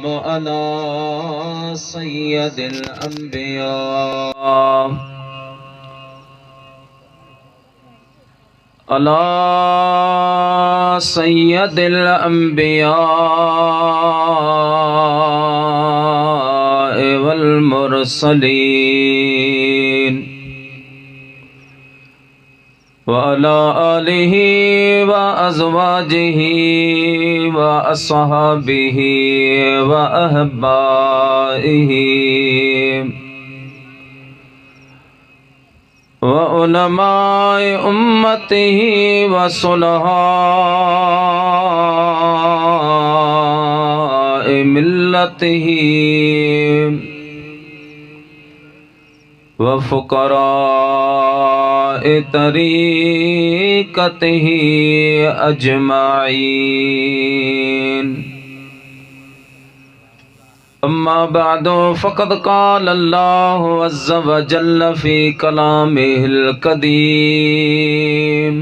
अला सय्यदिल अंबिया अला सय्यदिल अंबिया वल मुरसलीन व अला आलिहि व अज़वाजिहि व अस्हाबिहि व अहबाइहि व उलमाए उम्मतिहि व सुलहाए मिल्लतिहि व फुक़राए तरीक़तिहि अजमाईन। अम्मा बअदु फ़क़द क़ाल अल्लाहु अज़्ज़ व जल्ल फ़ी कलामिहिल क़दीम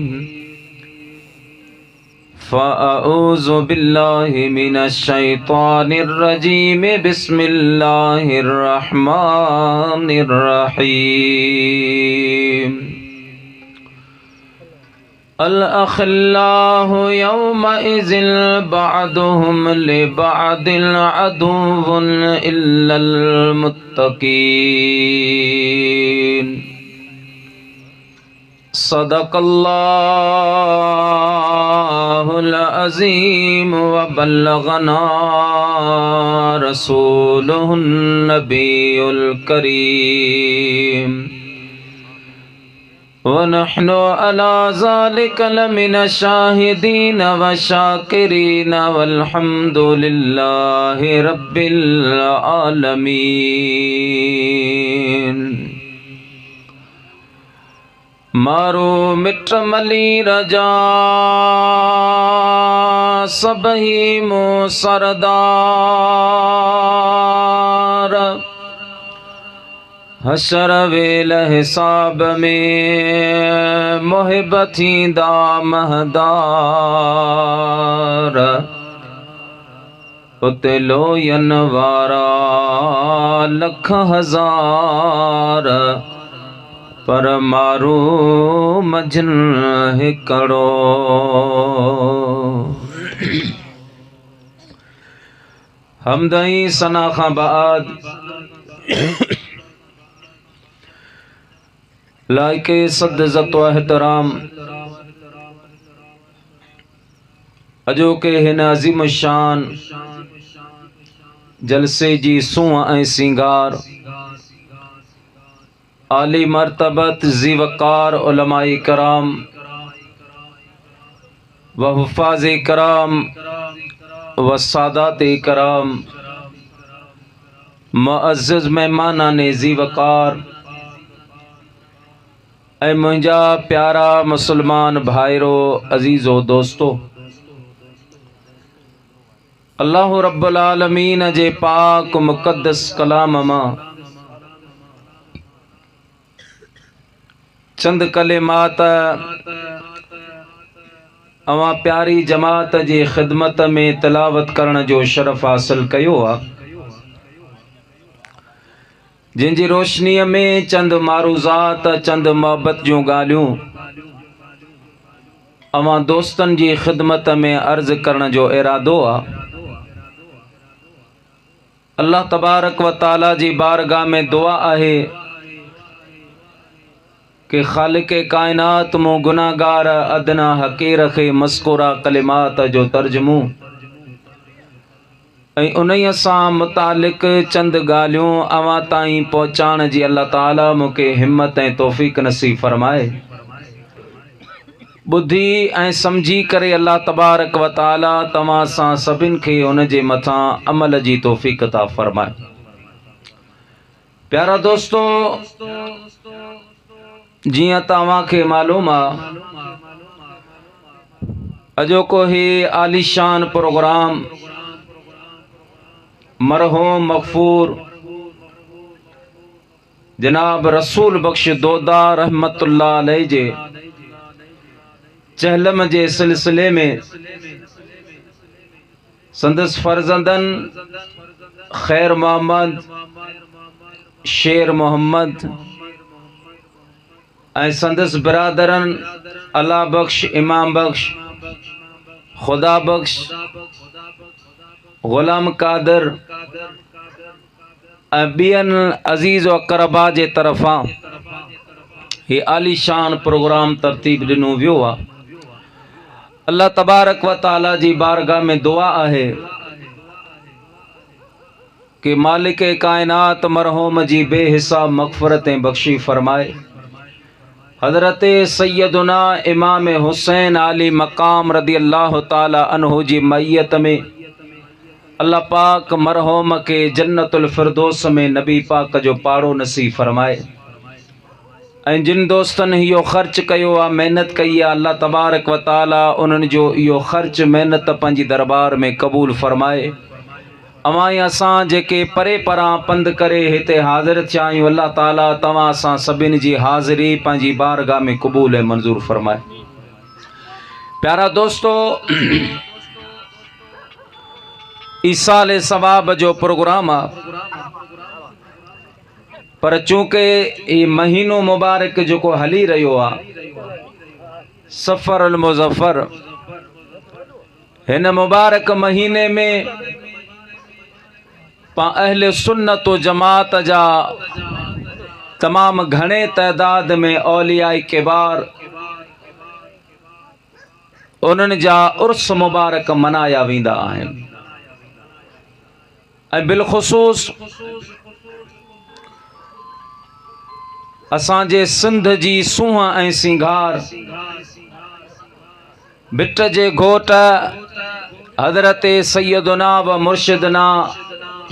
फ़अऊज़ु बिल्लाहि मिनश शैतानिर रजीम बिस्मिल्लाहिर रहमानिर रहीम। अल अख़िल्लाहु यौमइज़िन बअदुहुम लिबअदिन अदुव्वुन इल्लल मुत्तक़ीन। सदक़ल्लाहुल अज़ीम व बल्लगना रसूलुहुन नबियुल करीम व नहनु अला ज़ालिका लमिनश शाहिदीन व शाकिरीन वल्हम्दुलिल्लाहि रब्बिल आलमीन। मारो मिट मली रजा सबही मो सरदार हशर वेल हिसाब में मोहब्बती दा महदार उते लोयन वारा लख हजार पर मारू मजन हिकड़ो। हमदई सना खां बाद लाइके सद इज़्ज़त व एहतराम अजोके हिन अज़ीम शान जलसे जी सूंह ऐं सिंगार आली मर्तबत ज़ीवकार उलमाए कराम व हुफ़ाज़े कराम व सादाते कराम मुअज़्ज़ज़ मेहमानाने ज़ीवकार ऐं मुंहिंजा प्यारा मुसलमान भाइरो अज़ीज़ो दोस्तो, अल्लाह रब्बुल आलमीन जे पाक मुक़द्दस कलाम मां चंद कलिमात अवां प्यारी जमात जी ख़िदमत में तिलावत करण जो शरफ़ हासिल कयो आहे, जिनजी रोशनीअ में चंद मारूज़ात चंद मोहब्बत जूं ॻाल्हियूं अवां दोस्तन जी ख़िदमत में अर्ज़ करण जो इरादो आहे। अल्लाह तबारक व ताला जी बारगाह में दुआ आहे कि ख़ालिक़े कायनात मूं गुनाहगार अदना हक़ीर खे मज़कूरा कलिमात जो तर्जुमो ऐं उन्हीअ सां मुतालिक चंद ॻाल्हियूं अवां ताईं पहुचाइण जी अल्लाह ताला मूंखे हिम्मत ऐं तौफ़ीक़ नसीब फ़रमाए। ॿुधी ऐं सम्झी करे अल्लाह तबारक व ताला तव्हां सां सभिनि खे उन जे मथां अमल जी तौफ़ीक़ अता फ़रमाए। प्यारा दोस्तो, जियां तव्हांखे मालूम आहे अॼोको ही आलीशान प्रोग्राम मरहूम मग़फ़ूर जनाब रसूल बख्श दोदा रहमतुल्लाह अलैह जे चहलम जे सिलसिले में संदस फर्जंदन खैर मोहम्मद, शेर मोहम्मद ऐं संदस बिरादरन अल्लाह बख्श, इमाम बख्श, खुदा बख्श, गुलाम कादर ऐं ॿियनि अज़ीज़ व अक़रबा जे तरफ़ां ही आलीशान प्रोग्राम तरतीब ॾिनो वियो आहे। अल्लाह तबारक व ताला जी बारगाह में दुआ आहे कि मालिक कायनात मरहूम जी बेहिसाब मग़फ़िरतें बख्शी फरमाए। हज़रत सैयदुना इमाम हुसैन आली मकाम रदी अल्लाह ताला अन्हु जी मैयत में अल्लाह पाक मरहूम के जन्नतुल फिरदौस में नबी पाक जो पारो नसीब फरमाए। ऐं जिन दोस्तनि इहो ख़र्च कयो आहे, महिनत कई आहे, अल्लाह तबारक व ताला उन्हनि जो इहो ख़र्च महिनत पंहिंजी दरबार में क़बूल फरमाए। अवां असां जेके परे परां पंध करे हिते हाज़िर थिया आहियूं, अल्लाह ताला तव्हां असां सभिनी जी हाज़िरी पंहिंजी बारगाह में क़बूल ऐं मंज़ूर फरमाए। प्यारा दोस्तो, ईसाल सवाब जो प्रोग्राम आहे, पर चूंकि ये महीनो मुबारक जो हली रहियो आहे, सफ़र अल मुज़फ़र, हिन मुबारक महीने में अहले सुन्नत व जमात जा तमाम घणे तइदाद में औलियाए किबार उन्हनि जा उर्स मुबारक मनाया वेंदा आहिनि। ऐं बिलख़ुसूस असांजे सिंध जी सूंह ऐं सिंगार भिट जे घोट हज़रत सैयदुना व मुर्शिदना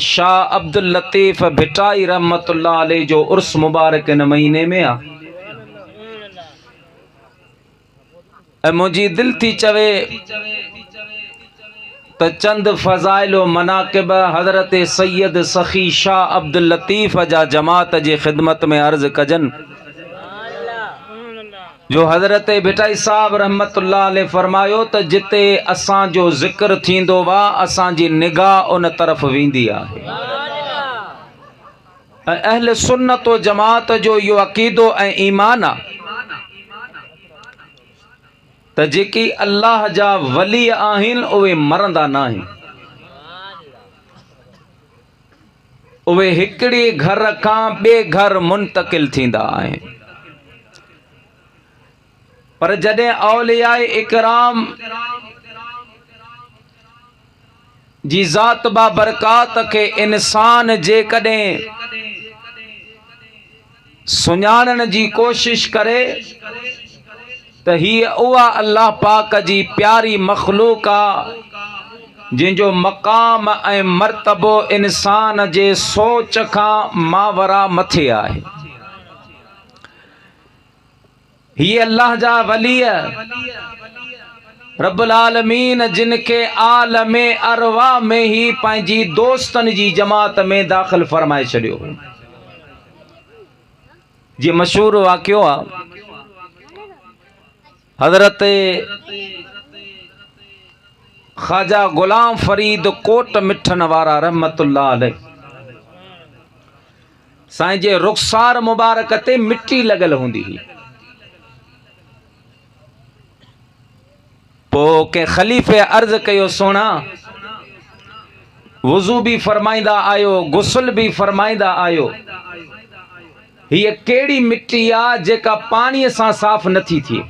शाह अब्दुल लतीफ़ भिटाई रहमतुल्लाह अलैह जो उर्स मुबारक इन महीने में आहे। ऐं मुंहिंजी दिलि थी चवे त चंद फ़ज़ाइल व मनाक़िब हज़रत सैयद सखी शाह अब्दुल लतीफ़ जा जमात जी ख़िदमत में अर्ज़ कजन, जो हज़रत भिटाई साहब रहमतुल्लाह अलैह फरमायो त जिते असां जो ज़िक्र थींदो वा असांजी निगाह उन तरफ़ वेंदी आहे। ऐं अहले सुन्नत व जमात जो इहो अक़ीदो ऐं ईमान आहे त जेकी अल्लाह जा वली आहिनि उहे मरंदा न आहिनि, उहे हिकिड़े घर खां ॿिए घर मुंतकिल थींदा आहिनि। पर जॾहिं औलियाए इकराम जी ज़ात बा बरकात के इंसान जे कॾहिं सुञाणण जी कोशिश करे त हीअ उहा अल्लाह पाक जी प्यारी मखलूक आहे जिनजो मक़ाम ऐं मर्तबो इंसान जे सोच खां मावरा मथे आहे। हीअ अल्लाह जा वली रब्बुल आलमीन जिनके आलमे अरवाह में ही पंहिंजी दोस्तनि जी जमात में दाख़िल फरमाए छॾियो। जीअं मशहूर वाक़ियो आहे, हज़रत ख़्वाजा गुलाम फरीद कोट मिठन वारा रहमतुल्लाह अलैह साईं जे रुख़सार मुबारक ते मिट्टी लॻल हूंदी हुई। पोइ के ख़लीफ़े अर्ज़ कयो, सोना वुज़ू भी फरमाईंदा आयो, गुस्ल भी फरमाईंदा आयो, हीअ कहिड़ी मिट्टी आहे जेका पाणीअ सां साफ़ नथी थिए?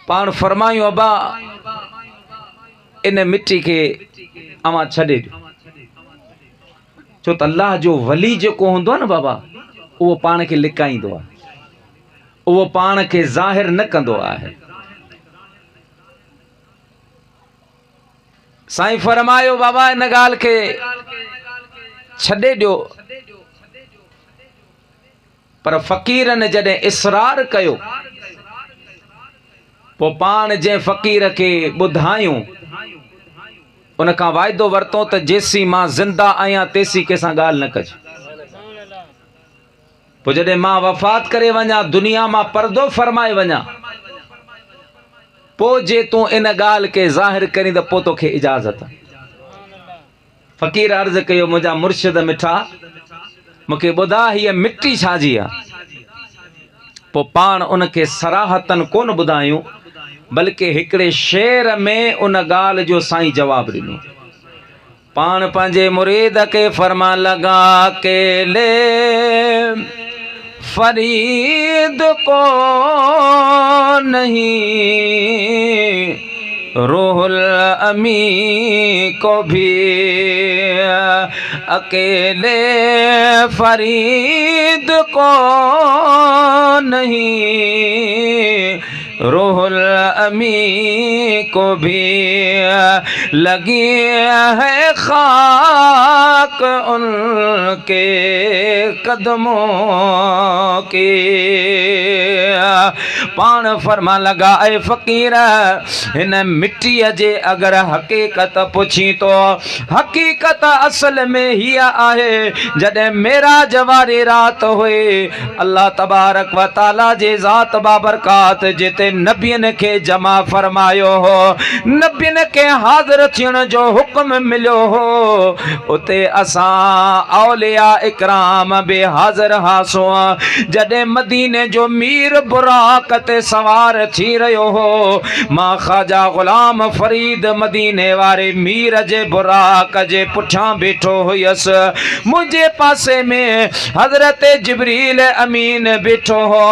पाण फरमायूं, अबा इन मिट्टी खे अवां छॾे ॾियो, छो त अल्लाह जो वली जेको हूंदो आहे न बाबा, उहो पाण खे लिकाईंदो आहे, उहो पाण खे ज़ाहिर न कंदो आहे। साईं फरमायो, बाबा इन ॻाल्हि खे छॾे ॾियो। पर फ़क़ीरनि जॾहिं इसरार कयो, पोइ पाण जंहिं फ़क़ीर खे ॿुधायूं उन खां वाइदो वरितो त जेसी मां ज़िंदा आहियां तेसी कंहिंसां ॻाल्हि न कजे। पोइ जॾहिं मां वफ़ात करे वञा, दुनिया मां पर्दो फरमाए वञा, पो जे तू इन गाल के ज़ाहिर करी त पो तोखे इजाज़त। फ़कीर अर्ज़ कयो मुंहिंजा मुर्शिद मिठा मूंखे ॿुधा हीअ मिट्टी छाजी आहे। पो पाण उनखे सराहतन कोन ॿुधायूं बल्कि हिकिड़े शेर में उन ॻाल्हि जो साईं जवाब ॾिनो। पाण पंहिंजे मुरीद के फरमा लगा केले फरीद को नहीं रूहुल अमी को भी अकेले फरीद को नहीं रूहुल अमी को भी लगी है खाक उनके कदमों की। पाण फरमा लगा ए फ़कीर हिन मिट्टीअ जे अगर हकीकत पुछी तो हकीकत असल में ही आहे। जॾहिं मेराज वारी रात हुई अल्लाह तबारक व ताला जे ज़ात बाबरकात जिते नबियन के जमा फरमायो हो, नबियन के हाज़िर थियण जो हुक्म मिलियो हो, उते असां औलिया इकराम बे हाज़िर हासो। जॾहिं मदीने जो मीर बुराक ते सवार थी रहियो हो, मां ख्वाजा गुलाम फरीद मदीने वारे मीर जे बुराक जे पुठियां बीठो हुयसि। मुंहिंजे पासे में हज़रत जिब्रील अमीन बीठो हो।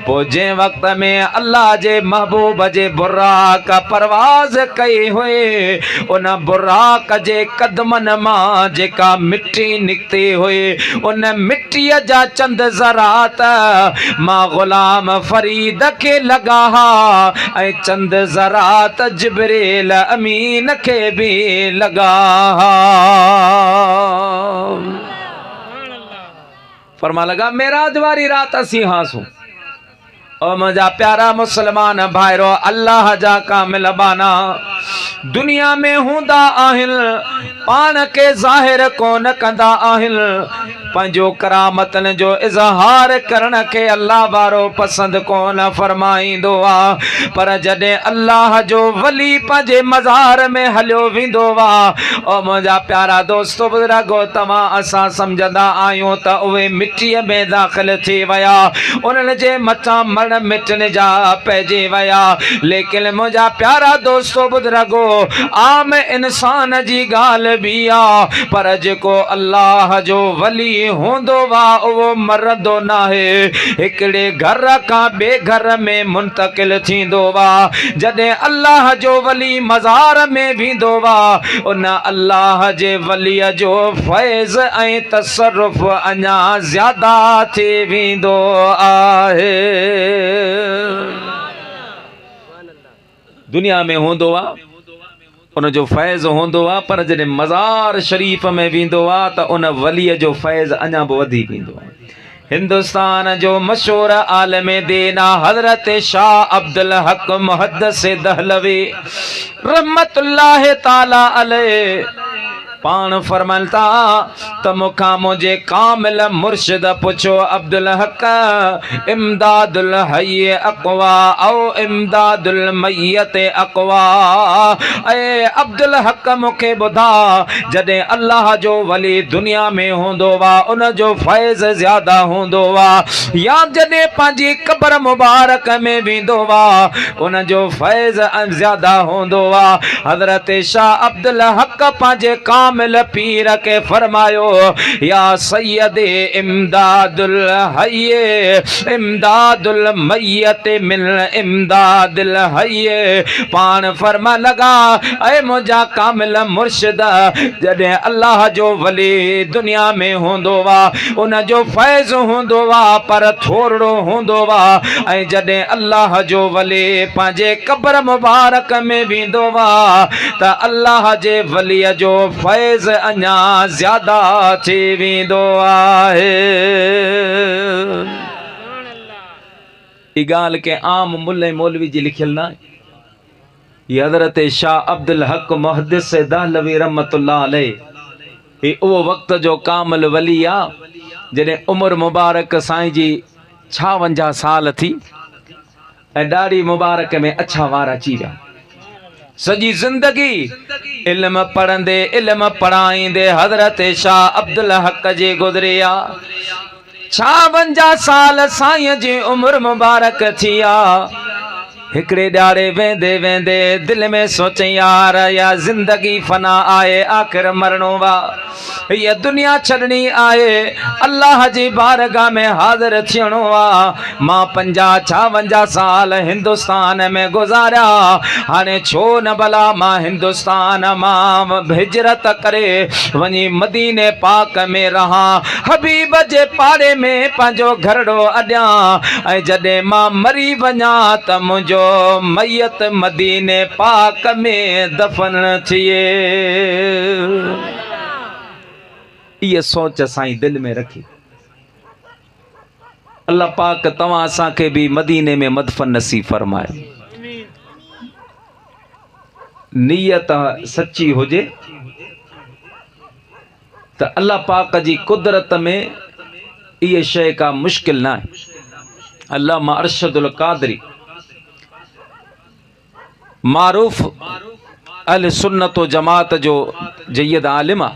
पोइ जंहिं वक़्त में अल्लाह जे महबूब जे बुराक परवाज़ कई हुई उन बुराक जे कदमन मां जेका मिट्टी निकती हुई उन मिट्टीअ जा चंद ज़रात मां गुलाम फरीद के लगा ऐं चंद ज़रात जिब्रील अमीन के भी लगा। फरमा लगा मेराज वारी रात असी हासूं। और मुझा प्यारा मुसलमान भाइरो अल्लाह जा कामिल बाना दुनिया में हूंदा आहिन पान के ज़ाहिर कोन कंदा आहिन। पंहिंजो करामतन जो इज़हार करण के अल्लाह वारो पसंद कोन फरमाईंदो आ। पर जॾहिं अल्लाह जो वली पंहिंजे मज़ार में हलियो वेंदो आ और मुंहिंजा प्यारा दोस्तो बुज़ुर्गो तव्हां असां सम्झंदा आहियूं त उहे मिट्टीअ में दाख़िल थी विया उन्हनि जे मथां मरण मिटन जा पइजी विया। लेकिन मुंहिंजा प्यारा दोस्तो बुज़ुर्गो आम इंसान जी ॻाल्हि बि आ पर जेको अल्लाह जो वली होंदो वा वो मरदो नाहे हिकड़े घर का बे घर में मुंतकिल थींदो वा। जॾहिं अल्लाह जो वली मज़ार में वेंदो वा उन अल्लाह जे वलीअ जो फैज़ ऐं तसरुफ़ अञा ज़्यादा थी वेंदो आहे। दुनिया में होंदो वा उन जो फैज़ होंदो आ पर जॾहिं मज़ार शरीफ में वेंदो आ त उन वलीअ जो फैज़ अञा बि वधी वेंदो आहे। हिंदुस्तान जो मशहूर आलम दीन हज़रत शाह अब्दुल हक मुहद्दिस दहलवी रहमतुल्लाह ताला अलैह पान फरमान था त मुखा मुझे कामिल मुर्शिद पुछो अब्दुल हक इमदादुल हय्य अक़वा औ इमदादुल मय्यत अक़वा। ए अब्दुल हक मुखे बुधा जॾहिं अल्लाह जो वली दुनिया में होंदो वा उन जो फैज़ ज़्यादा होंदो वा या जॾहिं पंहिंजी कब्र मुबारक में वेंदो वा उन जो फैज़ ज़्यादा होंदो वा। हज़रत शाह अब्दुल हक पंहिंजे कामिल पीर के फरमायो या सैयद इमदादुल हय्य इमदादुल मय्यत मिन इमदादुल हय्य। पान फरमा लगा ऐ मुंहिंजा कामिल मुर्शिद जॾहिं अल्लाह जो वली दुनिया में होंदो वा उन जो फैज़ होंदो वा पर थोरो होंदो वा ऐं जॾहिं अल्लाह जो वली पंहिंजे कब्र मुबारक में वेंदो वा त अल्लाह जे वलीअ जो फैज़ अञा ज़्यादा थी वेंदो आहे। ई ॻाल्हि के आम मुल्ले मौलवी जी लिखियल न आहे। ये हज़रत शाह अब्दुल हक मुहद्दिस दहलवी रहमतुल्लाह अलैह ये उहो वक़्त जो कामिल वली आहे जॾहिं उम्र मुबारक साईं जी 56 साल थी दाढ़ी मुबारक में अच्छा वार अची विया। सजी जिंदगी इल्म पढ़ंदे इल्म पढ़ाईंदे हज़रत शाह अब्दुल हक जे गुज़रिया। 56 साल साईं जी उम्र मुबारक थी आ। हिकड़े ॾाड़े वेंदे वेंदे दिल में सोचे यार या जिंदगी फना आए, आखिर मरणो वा, ये दुनिया छड़नी आए, अल्लाह जी बारगाह में हाजिर थियणो वा। मां 50-56 साल हिंदुस्तान में गुजारिया, हाणे छो न भला मां हिंदुस्तान मां हिजरत करे वनी मदीने पाक में रहा, हबीब जे पाड़े में पंहिंजो घरड़ो अॾियां, ऐं जॾहिं मां मरी वञा त मुंहिंजो मैयत मदीने पाक में दफन थिए। ये सोच साईं दिल में रखी। अल्लाह पाक तवां असां के भी मदीने में मदफन नसीब फरमाए। नियत सच्ची हुजे त अल्लाह पाक जी कुदरत में ये शय का मुश्किल ना है। अल्लामा अरशदुल कादरी मारूफ अहले सुन्नत व जमात जो जय्यद आलिम आ,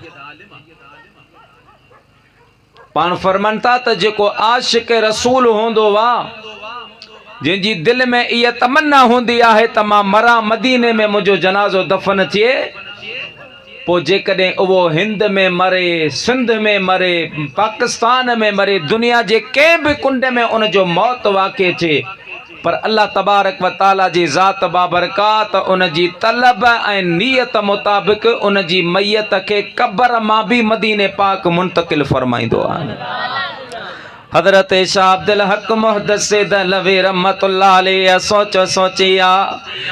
पान फरमान था त जेको आशिक रसूल होंदो वा, जिनजी दिल में इह तमन्ना होंदी आहे त मां मरा मदीने में मुंहिंजो जनाज़ो दफन थिए, पो जेकॾहिं उहो हिंद में मरे, सिंध में मरे, पाकिस्तान में मरे, दुनिया जे कंहिं बि कुंड में उन जो मौत वाक़े थिए, पर अल्लाह तबारक व ताला जी ज़ात बाबरकात उन जी तलब ऐं नियत मुताबिक़ उन जी मैयत खे कब्र मां भी मदीने पाक मुंतकिल फरमाईंदो आहे। हज़रत शाह अब्दुल हक मुहद्दिस दहलवी रहमतुल्लाह अलैह सोचो सोचिया,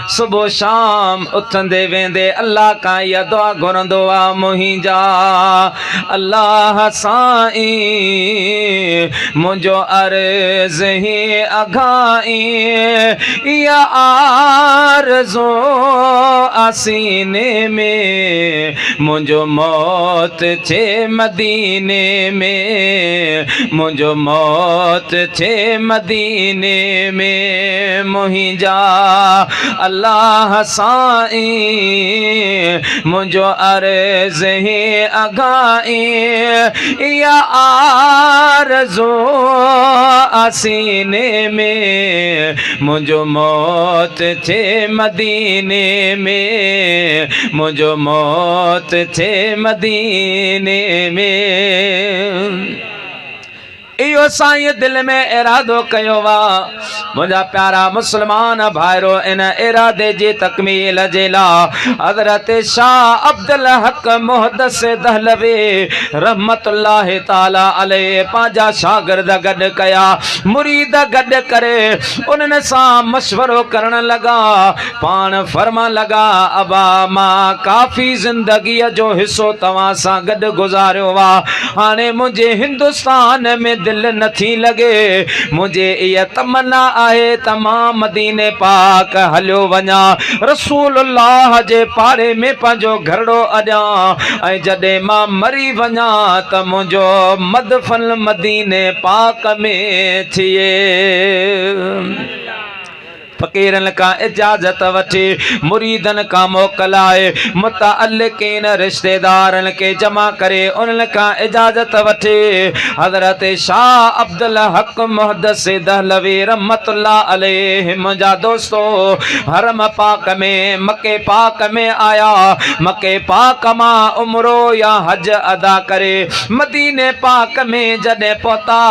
सुबह शाम उथंदे वेंदे अल्लाह का इहा दुआ घुरंदो आ, मुंहिंजा अल्लाह साईं मुंहिंजो अर्ज़ ही अघाई, इहा आरज़ू आसीने में मुंहिंजो मौत थे मदीने में, मुंहिंजो मौत थे मदीने में, मुंहिंजा अल्लाह साईं मुंहिंजो अर्ज़ ही अघाई, इहा आरज़ू आसीने में मुंहिंजो मौत थे मदीने में, मुंहिंजो मौत थे मदीने में। इहो साईं दिल में इरादो कयो वा। मुंहिंजा प्यारा मुस्लमान भाइरो, इन इरादे जी तकमील जे लाइ हज़रत शाह अब्दुल हक मुहद्दिस दहलवी रहमतुल्लाह ताला अलैह पंहिंजा शागिर्द गॾु कया, मुरीद गॾु करे उन्हनि सां मशवरो करण लगा, पाण फरमान लगा, अबा मां काफ़ी ज़िंदगीअ जो हिस्सो तव्हां सां गॾु गुज़ारियो वा, हाणे मुंहिंजे हिंदुस्तान में दिल नथी लगे, मुझे इह तमन्ना आहे त मां मदीने पाक हलियो वञा, रसूलुल्लाह जे पाड़े में पंहिंजो घरड़ो अॾियां, ऐं जॾहिं मां मरी वञा त मुंहिंजो मदफन मदीने पाक में थिए। फ़कीरन का इजाजत वठी, मुरीदन का मोकलाए, मुतअल्लिकीन रिश्तेदारन के जमा करे उन्हनि का इजाजत वठी हज़रत शाह अब्दुल हक मुहद्दिस दहलवी रहमतुल्लाह अलैह मुंहिंजा दोस्तो हरम पाक में मके पाक में आया, मके पाक मां उमरो या हज अदा करे मदीने पाक में जॾहिं पहुता,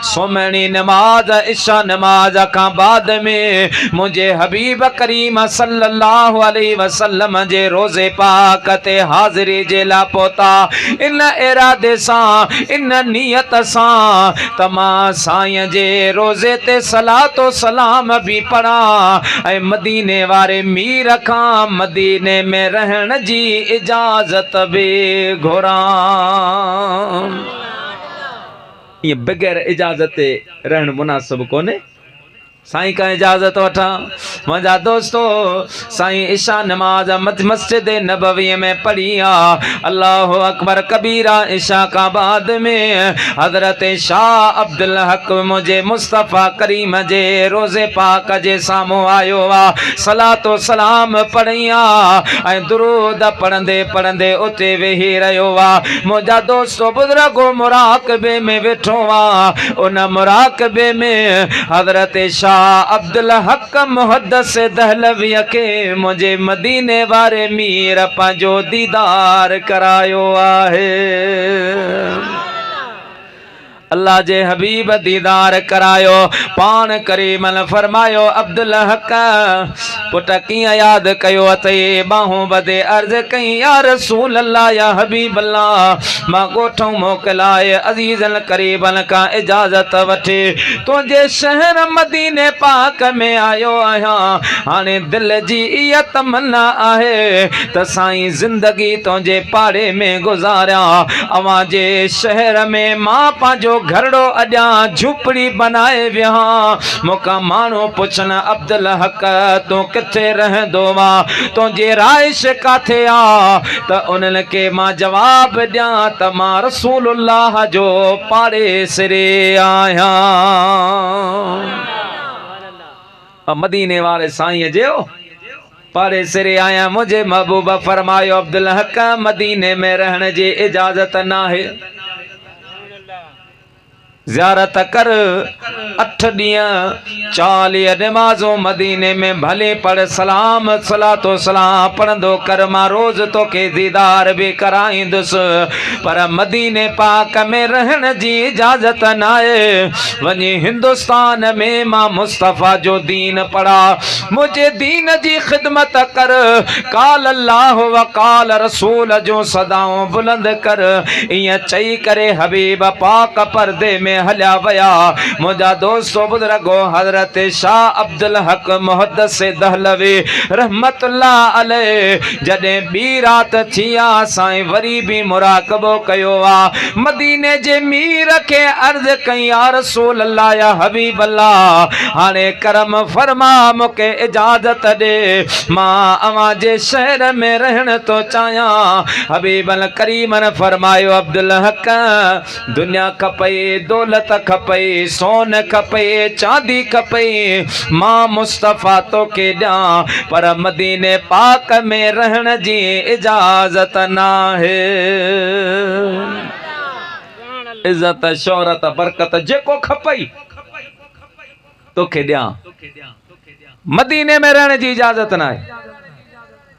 सुम्हणी नमाज इशा नमाज खां बाद में मुझे हबीब करीम सल्लल्लाहु अलैहि वसल्लम जे रोज़े पाक ते हाज़िरी जे लाइ पहुता। इन इरादे सां, इन नियत सां त मां साईं जे रोज़े ते सलातो सलाम भी पढ़ा, ऐं मदीने वारे मीर खां मदीने में रहण जी इजाज़त भी घुरां। ये बगैर इजाज़त रहण मुनासिब कोन्हे। साईं का इजाजत वठा मुंहिंजा दोस्तो। साईं इशा नमाज मस्जिद नबवी में पढ़ी आ। अल्लाह अकबर कबीरा। इशा का बाद में हजरत शाह अब्दुल हक मुझे मुस्तफ़ा करीम जे रोज़े पाक जे साम्हूं आयो आ। सलातो सलाम पढ़िया ऐं दुरूद पढ़ंदे पढ़ंदे उते वेही रहियो आ। मुंहिंजा दोस्तो बुज़ुर्गो मुराक़बे में वेठो आ। उन मुराक़बे में हजरत शाह अब्दुल हक मुहद्दिस दहलवी के मुझे मदीने वारे मीर पंहिंजो दीदार करायो आहे। अल्लाह जे हबीब दीदार करायो। पान करीमन फरमायो अब्दुल हक पुट कियां याद कयो अथई। बाहूं बदे अर्ज कई या रसूल अल्लाह या हबीब अल्लाह मां गोठों मोकलाए अजीजन करीबन का इजाजत वठी तुझे शहर मदीने पाक में आयो आहियां। हाणे दिल जी इहा तमन्ना आहे त साईं जिंदगी तुझे पाड़े में गुजारिया। अवां जे शहर में मां पंहिंजो घरड़ो अजा झूपड़ी बनाए विहा। मुका मानो पुछन अब्दुल हक तू किथे रहंदो वा तुझे राइश काथे आ त उन्हनि के मां जवाब दियां त मां रसूलुल्लाह जो पाड़े सिरे आहियां। मदीने वाले साईं जो पाड़े सिरे आया। मुझे महबूब फरमायो अब्दुल हक मदीने में रहने जी इजाजत ना है। ज़ियारत कर 8 ॾींहं 40 नमाज़ों मदीने में भले पढ़ सलाम सलातो सलाम पढ़ंदो कर मां रोज़ तो के दीदार भी कराईंदुसि पर मदीने पाक में रहण जी इजाज़त न आहे। वञी हिंदुस्तान में मां मुस्तफ़ा जो दीन पढ़ा मुझे दीन जी ख़िदमत कर। काल अल्लाह व काल रसूल जो सदाऊं बुलंद कर। इं चई करे हबीब पाक पर्दे में हलिया वया। मुझा दोस्तो बुजुर्गो हजरत शाह अब्दुल हक मुहद्दिस दहलवी रहमतुल्लाह अलैह जडे बी रात थिया साईं वरी भी मुराकबो कयो आ। मदीने जे मीर के अर्ज कई या रसूल अल्लाह या हबीब अल्लाह हाने करम फरमा मुके इजाजत दे मां अवां जे शहर में रहण तो चाया। हबीबल करीमन फरमायो अब्दुल हक दुनिया खपई दौलत खपई सोन खपई चांदी खपई मां मुस्तफ़ा तो के ॾियां पर मदीने पाक में रहण जी इजाजत ना है। इज्जत शोहरत बरकत जेको खपई तो के ॾियां मदीने में रहण जी इजाजत ना है।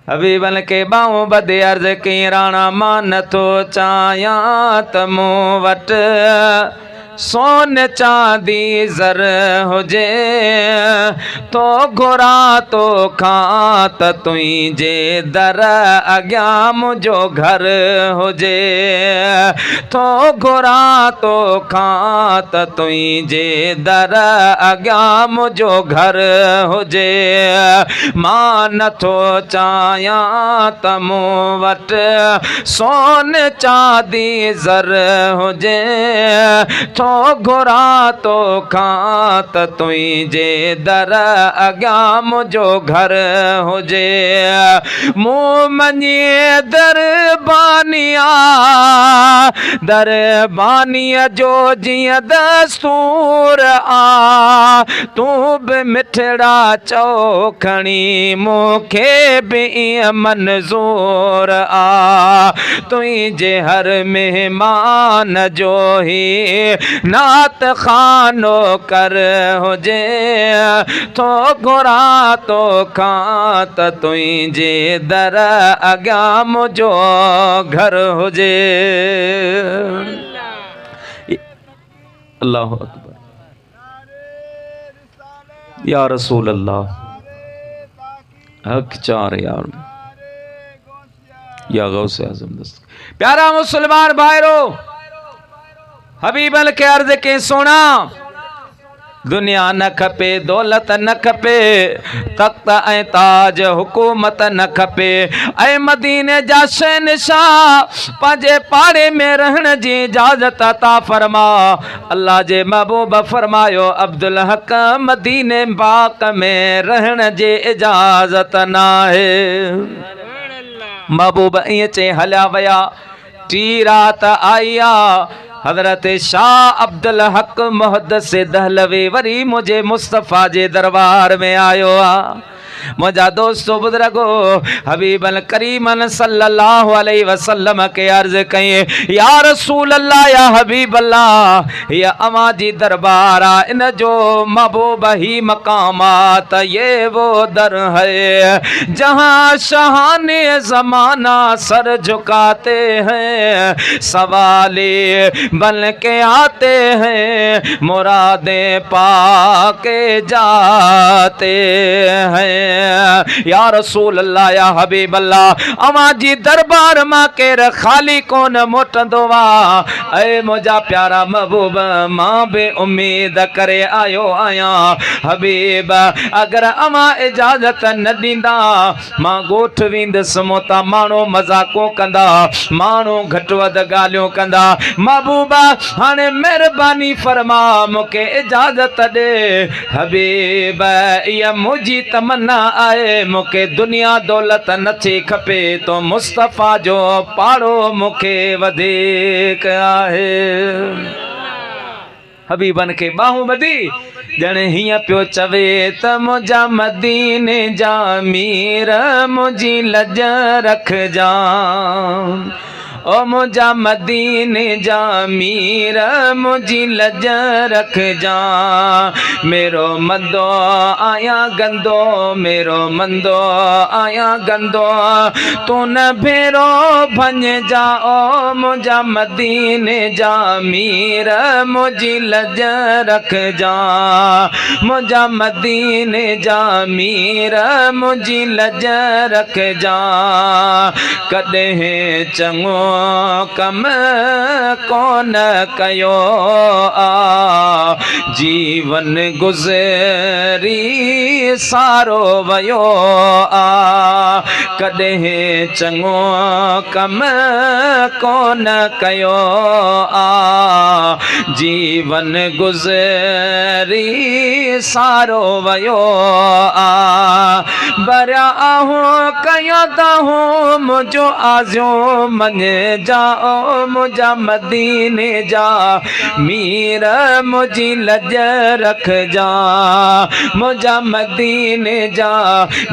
हबीबन के बाहों बदे अर्ज की राणा मां नथो चाया त मूं वट सोन चांदी ज़र हुजे तो घुरा तो खां त तुंहिंजे दर अॻियां मुंहिंजो घर हुजे तो घुरा तो खां त तुंहिंजे दर अॻियां मुंहिंजो घर हुजे। मां नथो चाहियां त मूं वटि सोन चांदी ज़र हुजे तो घुरा तो खां त तुंहिंजे दर अॻियां मुंहिंजो घर हुजे। मूं मञी दरबानिया दरबानीअ जो जीअं दस्तूर आ तूं बि मिठड़ा चओ खणी मूंखे बि ईअं मंज़ूर आ। तुंहिंजे हर मेहमान जो ही नात खानो कर हुजे तो घुरा तो खां त तुंहिंजे दर अॻियां मुंहिंजो घर हुजे। अल्लाहु अकबर या रसूल अल्लाह हक चार यार या गौसे आज़म दस्त प्यारा मुसलमान भाईरो हबीबल के अर्ज के सोना दुनिया न खपे, दौलत न खपे, तख्त ऐं ताज हुकूमत न खपे। ऐं मदीने जा शहंशाह पंहिंजे पाड़े में रहण जी इजाज़त अता फरमा। अल्लाह जे महबूब फरमायो अब्दुल हक मदीने पाक में रहण जी इजाज़त न आहे। महबूब ईअं चई हलिया विया। टी रात आई आ। हज़रत शाह अब्दुल हक मुहद्दिस दहलवी वरी मुझे मुस्तफ़ा जे दरबार में आयो आ। मुझा दोस्तों बुजुर्गो हबीबन करीमन सल्लल्लाहु अलैहि वसल्लम के अर्ज कई या रसूल अल्लाह या हबीब अल्लाह ये अमा जी दरबार आ, इन जो महबूब ही मकामात ये वो दर है जहाँ शहाने ज़माना सर झुकाते हैं, सवाले बन के आते हैं, मुरादें पाके जाते हैं। या रसूल अल्लाह या हबीब अल्लाह अमा जी दरबार मां केर खाली कोन मोटंदो वा। ऐ मुझा प्यारा महबूब मां बे उम्मीद करे आयो आया। हबीब अगर अमा इजाजत न दींदा मां गोठ वेंदसि, मोता माण्हू मज़ाको कंदा, माण्हू घटि वधि ॻाल्हियूं कंदा। महबूबा हाणे महिरबानी फरमा मूंखे इजाजत ॾे। हबीब इहा मुंहिंजी तमन्ना आए, मूंखे दुनिया दौलत नथी खपे, तो मुस्तफ़ा जो पाड़ो मूंखे वधीक आहे। हबीबन के बाहूं ॿधी ॼण हीअं पियो चवे त मुंहिंजा मदीने जा मीर मुंहिंजी लज रखजा। ओ मुझा मदीने जा मीर मुझी लज रख जा। मेरो मंदो आया गंदो, मेरो मंदो आया गंदो, तू न भेरो भन जा। ओ मुझा मदीने जा मीर मुझी लज रख जा। मुझा मदीने जा मीर मुझी लज रख जा। कॾहिं चङो कम कोन कयो आ, जीवन गुज़री सारो वयो आ। कॾहिं चङो कम कोन कयो आ, जीवन गुज़री सारो वयो आ। बरिया आहूं कया दाहूं मुझो आज़ियो मन जाओ। मुझा मदीने जा मीर मुझी लज रख जा। मुझा मदीने जा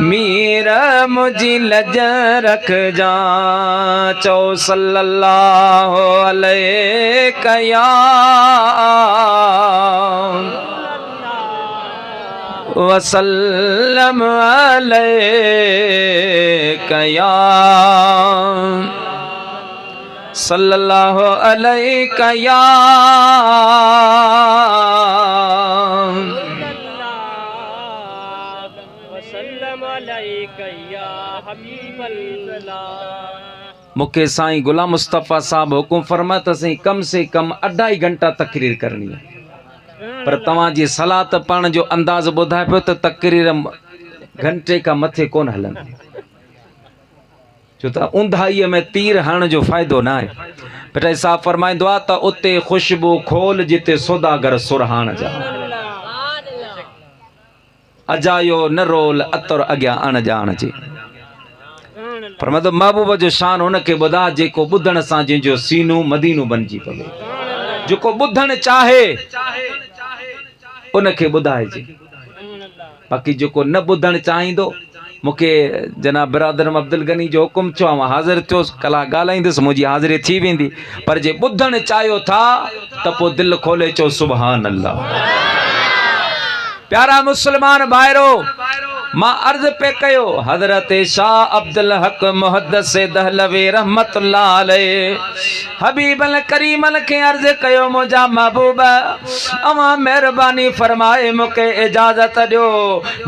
मीर मुझी लज रख जा। चो सल्लल्लाहु अलैहि या वसल्लम अलैका सल्लल्लाहु अलैका या वसल्लम अलैका या हबीबल्लाह। मुखे साईं गुलाम मुस्तफ़ा साहब हुकुम फरमा त साईं कम से कम 2.5 घंटा तकरीर करनी है, पर तव्हांजी सलात पढ़ण जो अंदाज़ ॿुधाए पियो त तकरीर घंटे का मथे कोन हलंदी, छो त ऊंधाईअ में तीर हणण जो फ़ाइदो न आहे। पिटाई साहब फरमाईंदो आहे त उते ख़ुशबू खोल जिते सौदागर सुरहान जा, अजायो न रोल अतर अॻियां अण ॼाण जे। पर मतलब महबूब जो शान हुनखे ॿुधा जेको ॿुधण सां जंहिंजो सीनो मदीनो बणिजी पवे, जेको ॿुधण चाहे उनखे ॿुधाइजे। बाक़ी जेको न ॿुधण चाहींदो, मूंखे जनाब बिरादर अब्दुल गनी जो हुकुम थियो, हाज़िर थियो, कलाक ॻाल्हाईंदुसि, मुंहिंजी हाज़िरी थी वेंदी। पर जे ॿुधण चाहियो था त पोइ दिलि खोले चओ सुभान अल्लाह। प्यारा मुस्लमान भाइरो, मां अर्ज पे कयो हजरत शाह अब्दुल हक मुहद्दिस दहलवी रहमतुल्लाह अलैह हबीबल करीमल के अर्ज कयो मुंहिंजा महबूब अमा मेहरबानी फरमाए मूंखे इजाजत ॾियो।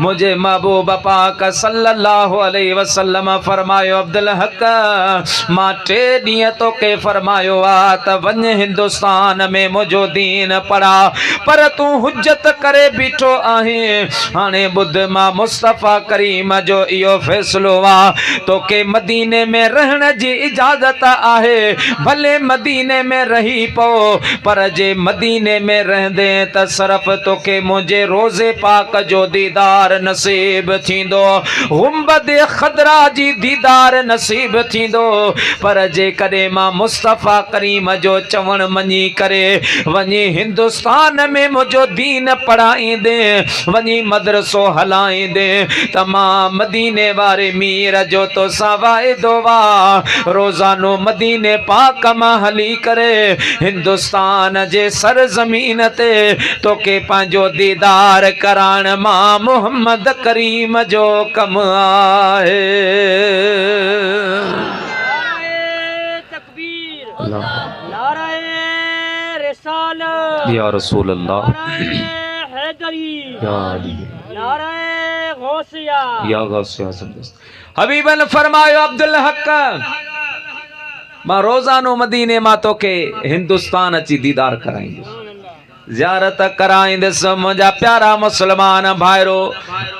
मुझे महबूब पाक सल्लल्लाहु अलैहि वसल्लम फरमायो अब्दुल हक मां 3 ॾींहं तोखे फरमायो आ त वञ हिंदुस्तान में मुंहिंजो दीन पढ़ा पर तूं हुज्जत करे बीठो आहीं। हाणे ॿुध मां मुस्तफ़ा करीम जो इहो फ़ैसिलो आहे तोखे मदीने में रहण जी इजाज़त आहे भले मदीने में रही पो पर जे मदीने में रहंदे त सिर्फ तोखे मुंहिंजे रोज़े पाक जो दीदार नसीब थींदो गुंबद खदरा जी दीदार नसीब थींदो। पर जे कॾहिं मां मुस्तफ़ा करीम जो चवण मञी करे वञी हिंदुस्तान में मुंहिंजो दीन पढ़ाईंदे वञी मदरसो हलाईंदे त मां मदीने वारे मीर जो तोसां वाइदो वा रोज़ानो मदीने पाक मां हली करे हिंदुस्तान जे सरज़मीन ते तोखे पंहिंजो दीदार कराइण मां मोहम्मद करीम जो कम आहे। या रसूल अल्लाह या गौसिया हबीबन फरमायो अब्दुल हक मां रोज़ानो मदीने मां तोखे हिंदुस्तान अची दीदार कराईंदुसि ज़ियारत कराईंदुसि। मुंहिंजा प्यारा मुस्लमान भाइरो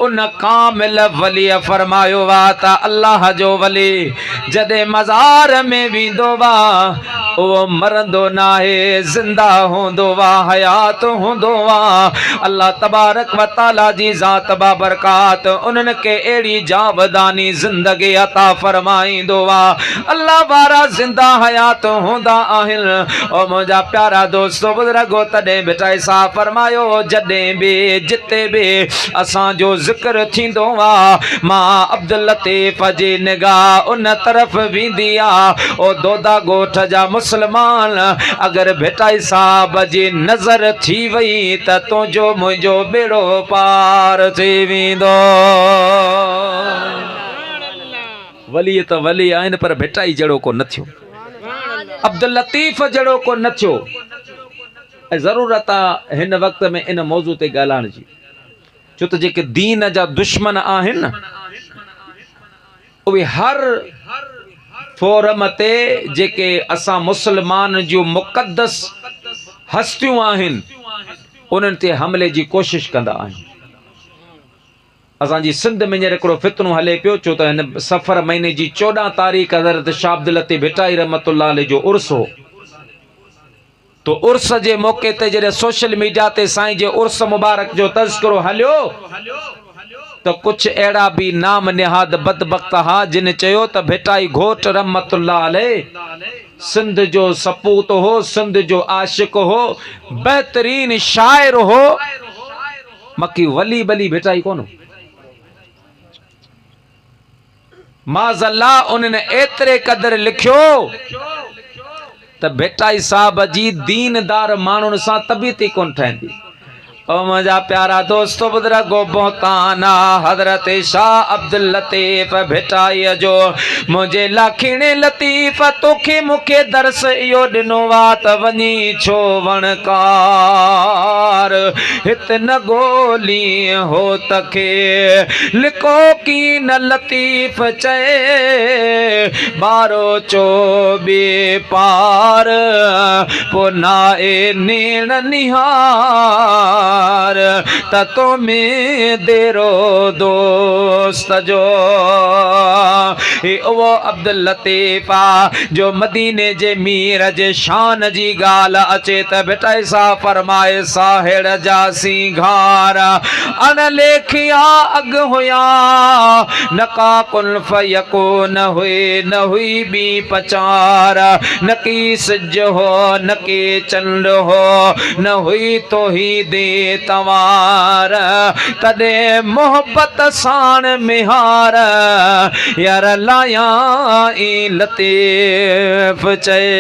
उन कामिल वली फरमायो वा त अल्लाह जो वली जॾहिं मज़ार में वेंदो वा उहो मरंदो नाहे ज़िंदा हूंदो वा हयात हूंदो वा। अल्लाह तबारक व तआला जी ज़ात बाबरकात उन्हनि खे अहिड़ी जावदानी ज़िंदगी अता फरमाईंदो वा। अल्लाह वारा ज़िंदा हयात हूंदा आहिनि। ओ मुंहिंजा प्यारा दोस्तो बुज़ुर्गो तॾहिं बिठाई सा फरमायो जॾहिं बि जिते बि असांजो ज़िक्र थींदो वा मां अब्दुल लतीफ़ जी निगाह उन तरफ़ वेंदी आहे। ओ दोदा ॻोठ जा मुसलमान अगर भेटाई साहब जी नजर थी वई त तुंहिंजो मुंहिंजो बेड़ो पार थी वेंदो। वली त वली आहिनि पर भेटाई जहिड़ो को न थियो अब्दुल लतीफ़ जहिड़ो को न थियो। ऐं ज़रूरत आहे हिन वक़्त में इन मौज़ू ते ॻाल्हाइण जी छो त जेके दीन जा दुश्मन आहिनि न उहे हर फोरम ते जेके असां मुसलमान जूं मुक़द्दस हस्तियूं आहिनि उन्हनि ते हमले जी कोशिश कंदा आहिनि। असांजी सिंध में हींअर हिकिड़ो फितनो हले पियो छो त हिन सफ़र महीने जी 14 तारीख़ हज़रत शाह अब्दुल लतीफ़ भिटाई रहमतुल्लाह अलैह जो उर्स हो। तो उर्स जे मौके ते जॾहिं सोशल मीडिया ते साईं जे उर्स मुबारक जो तज़किरो हलियो तो कुछ अहिड़ा भी नाम निहाद बदबख्त हा जिन चयो त भिटाई घोट रहमतुल्लाह अलैह सिंध जो सपूत हो सिंध जो आशिक हो बेहतरीन शायर हो मकी वली बली भिटाई कोन माज़ल्ला उन्हनि एतिरे क़दर लिखियो त भिटाई साहब जी दीनदार माण्हुनि सां तबीती कोन ठहंदी। ओ मुंहिंजा प्यारा दोस्तो बुज़ुर्गो बोताना हज़रत शाह अब्दुल लतीफ़ भिटाई जो मुझे लाखिणे लतीफ़ तोखे मूंखे दर्स इहो ॾिनो वा त वञी छो वणकार हित न ॻोल्ही हो तखे लिको की न लतीफ़ चए बारो चो बे पार पो नाए नेण निहार ततो में देरो दोस्त जो वो अब्दुल लतीफ़ा जो मदीने जे मीर जे शान जी गाल अचे त भिटाई सा फरमाए साहेड़ जा सिंघार अन लेखिया अग हुया नका कुल फयकून हुई न हुई बी पचार न की सिज हो न की चंड हो न हुई तो ही दे तवार तॾे मोहब्बत साण मिहार यार लाया ई लतीफ़ चए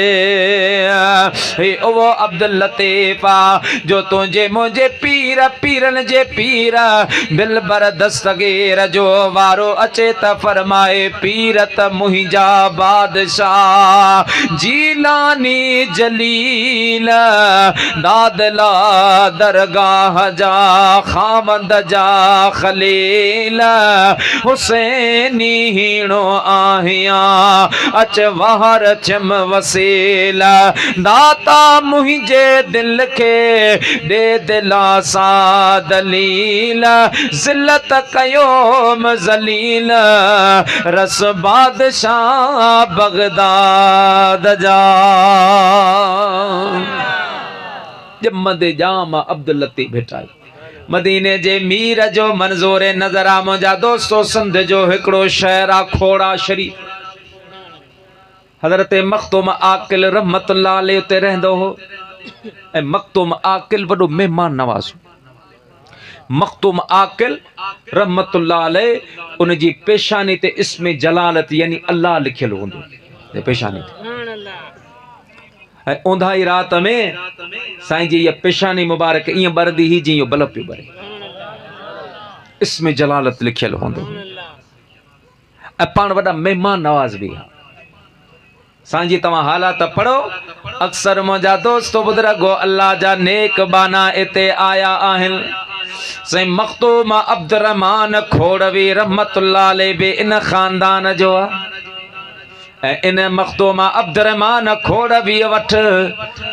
हे ओ अब्दुल लतीफ़ा जो तुंहिंजे मुंहिंजे पीर पीरन जे पीर दिलबर दस्तगीर जो वारो अचे त फरमाए पीर त मुंहिंजा बादशाह जीलानी जलील दादला दरगाह जा खामंद जा खलील हुसैनी हीणो आहिया अच वहर चम वसीला दाता मुंहिंजे दिल खे दे दिला सा दलील ज़िल्लत कयोम ज़लील रस बादशाह बगदाद जा जब मदे जाम अब्दुल लतीफ़ भेटाई मदीने जे मीर जो मंजूर नजर आ मुंहिंजा दोस्तो सिंध जो हिकिड़ो शहर आ खोड़ा शरीफ हज़रत मखतूम आकिल रहमतुल्लाह अलैह उते रहंदो हो ऐं मखतूम आकिल वॾो महिमान नवाज़ मखतूम आकिल रहमतुल्लाह अलैह उन जी पेशानी ते इस्म जलालत यानी अल्लाह लिखियल हूंदो पेशानी ते ओंधाई रात में साईं जी ये पेशानी मुबारक ईअं ॿरंदी ही जीअं बल्ब पियो ॿरे इस्म जलालत लिखियल हूंदो ऐं पाण वॾा महिमान नवाज़ बि साईं जी तव्हां हालात पढ़ो अक्सर मुंहिंजा दोस्तो बुज़ुर्गो अल्लाह जा नेक बाना इते आया आहिनि साईं मखतूम अब्दुर्रहमान खोड़वी रहमतुल्लाह अलैह बि इन खानदान जो आहे इन मखतूम अब्दुर्रहमान खोड़वी वठ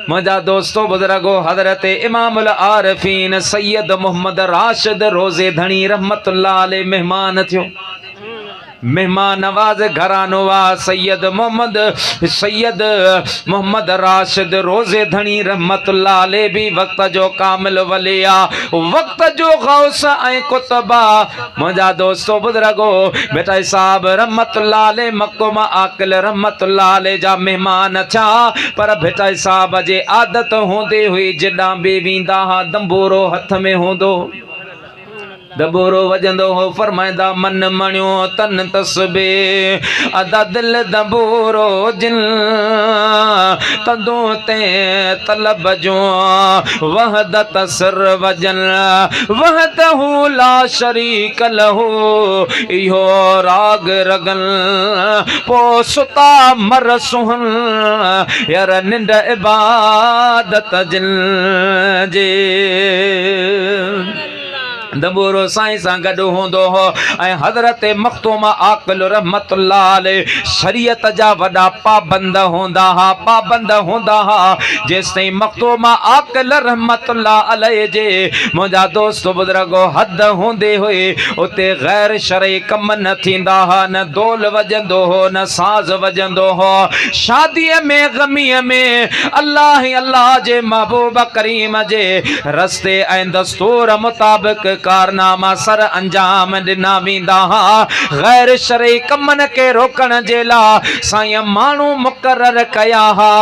मुंहिंजा दोस्तो बुज़ुर्गो हज़रत इमामुल आरिफीन सैयद मोहम्मद राशिद रोज़े धणी रहमतुल्लाह अलैह मेहमान थियो मेहमान नवाज घरानो वा सैयद मोहम्मद राशिद रोज़े धणी रहमतुल्लाह अलैह भी वक्त जो कामिल वलिया वक्त जो गौस ऐं कुतबा मुंहिंजा दोस्तो बुज़ुर्गो बेटा साहब रहमतुल्लाह अलैह मखतूम आकिल रहमतुल्लाह अलैह जा मेहमान छा पर बेटा साहब जे आदत हूंदी हुई जॾां बि वेंदा हा दंबोरो हथ में हूंदो दबोरो वजंदो हो फरमाइंदा मन मणियो तन तस्बे अदा दिल दबोरो जिन तदो ते तलब जो वहदत सर वजन वहदहु ला शरीक लहु इहो राग रगन पो सुता मर सुहन यार निंड इबादत जिन जे दबोरो साईं सां गॾु हूंदो हो ऐं हज़रत मखतूम आकिल रहमतुल्लाह अलैह शरीयत जा वॾा पाबंद हूंदा हा जेसिताईं मखतूम आकिल रहमतुल्लाह अलैह जे मुंहिंजा दोस्त बुज़ुर्गो हद हूंदी हुई उते गैर शरई कम न थींदा हा न दोल वॼंदो हो न साज़ वॼंदो हो शादीअ में ग़मीअ में अल्लाह अल्लाह जे महबूब करीम जे रस्ते ऐं दस्तूर मुताबिक़ कारनामा सर अंजाम ॾिना वेंदा हा गैर शरई कमन के रोकण जे लाइ साईं माण्हू मुक़रर कया हा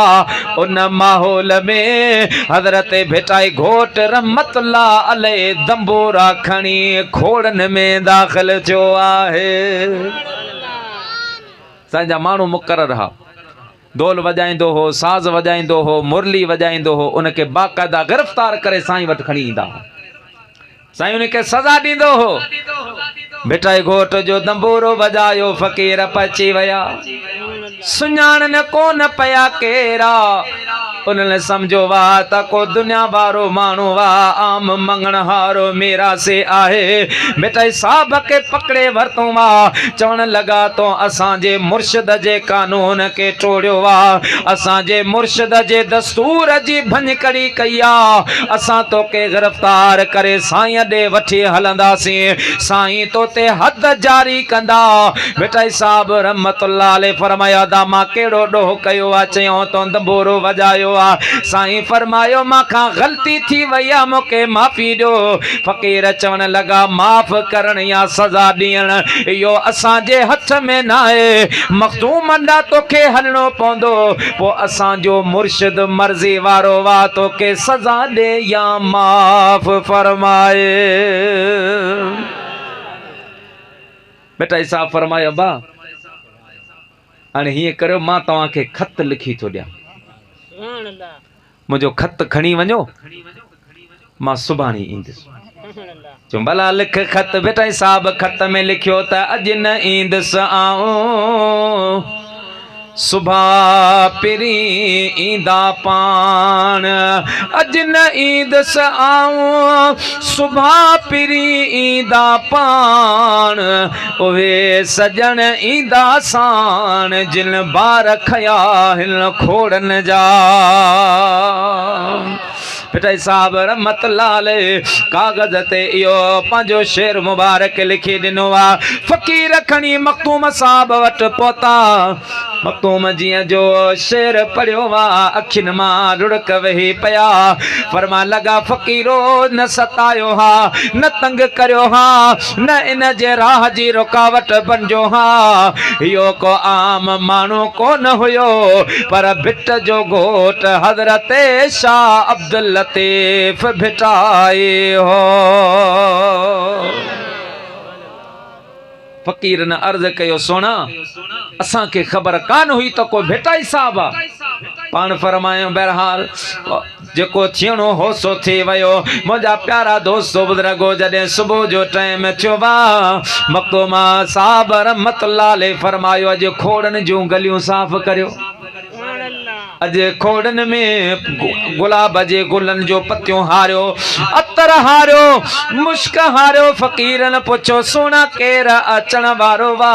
उन माहौल में हज़रत भेटाई घोट रहमतुल्लाह अलैह दंबोरा खणी खोड़न में दाख़िल थियो आहे साईं जा माण्हू मुक़रर हा दोल वॼाईंदो हो साज़ वॼाईंदो हो मुरली वॼाईंदो हो उनखे बाक़ाइदा गिरफ़्तार करे साईं वटि खणी ईंदा हुआ साईं उनखे सज़ा ॾींदो हो बेटाई घोट जो दंबोरो वॼायो फ़क़ीर पची विया सुञाणन कोन पया केरा उन्हें समझो वाह त को दुनिया वारो मानू वाह आम मंगण हारो मेरा से आहे बेटा साहब के पकड़े वरतो वाह चवण लगा तो असांजे मुर्शिद जे कानून के टोड़ियो वाह असांजे मुर्शिद जे दस्तूर जी भंजकड़ी कया असां तो के गिरफ्तार करे साईं दे वठी हलंदासीं साईं तो ते हद जारी कंदा बेटा साहब रहमतुल्लाह अलैह फरमाया दा मां केड़ो डोह कयो आ चयो तो दंबोरो वजायो कयो आ। साईं फरमायो मां गलती थी वई आ, मूंखे माफ़ी ॾियो। फ़कीर चवण लगा माफ़ करण या सज़ा ॾियण इहो असांजे हथ में न आहे। मखदूम ॾांहुं तोखे हलणो पवंदो, पोइ असांजो मुर्शिद मर्ज़ी वारो वा तोखे सज़ा ॾे या माफ़ फरमाए। बेटा हिसाब फरमायो अब्बा हाणे हीअं करियो, मां तव्हांखे खत लिखी थो ॾियां, मुंहिंजो खत खणी वञो, मां सुभाणे ईंदुसि। चऊं भला लिख खत। बेटा हिसाब खत में लिखियो त अॼु न ईंदुसि आऊं, सुभां पिरी ईंदा पाण। अॼु न ईंदुसि आऊं, सुभां पिरी ईंदा पाण। उहे सजण ईंदा साण, जिन ॿार खया हिन खोड़न जा। बेटा हिसाब रहमत लाल कागज़ ते इहो पंहिंजो शेर मुबारक लिखी ॾिनो आहे। फ़कीर खणी मखदूम साहब वटि पहुता। मखदूम जीअं जो शेर पढ़ियो आहे, अखियुनि मां रुड़क वेही पिया। फरमा लगा फ़कीरो न सतायो हा, न तंग करियो हा, न इन जे राह जी रुकावट बणिजो हा। इहो को आम माण्हू कोन हुयो, पर भिट जो घोट हज़रत शाह अब्दुल लतीफ़ भिटाए हो। फ़कीर न अर्ज़ कयो सोना असांखे ख़बर कान हुई त को भिटाई साहब आहे। पाण फरमायो बहरहाल जेको थियणो हो सो थी वियो। मुंहिंजा प्यारा दोस्तो बुज़ुर्गो जॾहिं सुबुह जो टाइम थियो आहे, मखदूम साहब रहमतुल्लाह अलैह फरमायो अॼु खोड़नि जूं गलियूं साफ़ करियो। अॼु खोड़नि में गुलाब जे गुलनि जो पतियूं हारियो, अतर हारियो, मुश्क हारियो। फ़कीरनि पुछो सोना केर अचण वारो वा,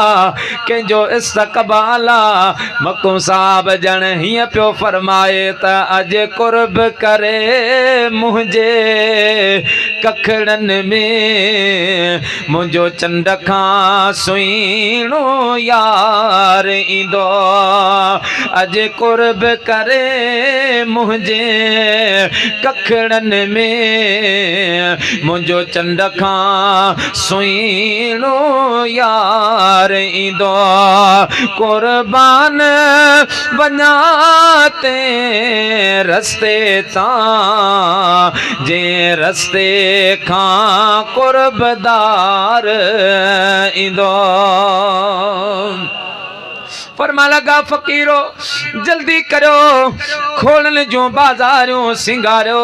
कंहिंजो इस्तक़बाल आहे। मखदूम साहब ॼण हीअं पियो फरमाए त अॼु कुर्ब करे मुंहिंजे कखड़नि में मुंहिंजो चंड खां सुहिणो यार ईंदो। अॼु कुर्ब करे मुंहिंजे कखड़नि में मुंहिंजो चंड खां सुहिणो यार ईंदो। कुर्बान वञा ते रस्ते तां, जे रस्ते खां कुर्बदार ईंदो। फरमा लगा फ़कीरो जल्दी करो, खोड़न जूं बाज़ारियूं सिंगारियो।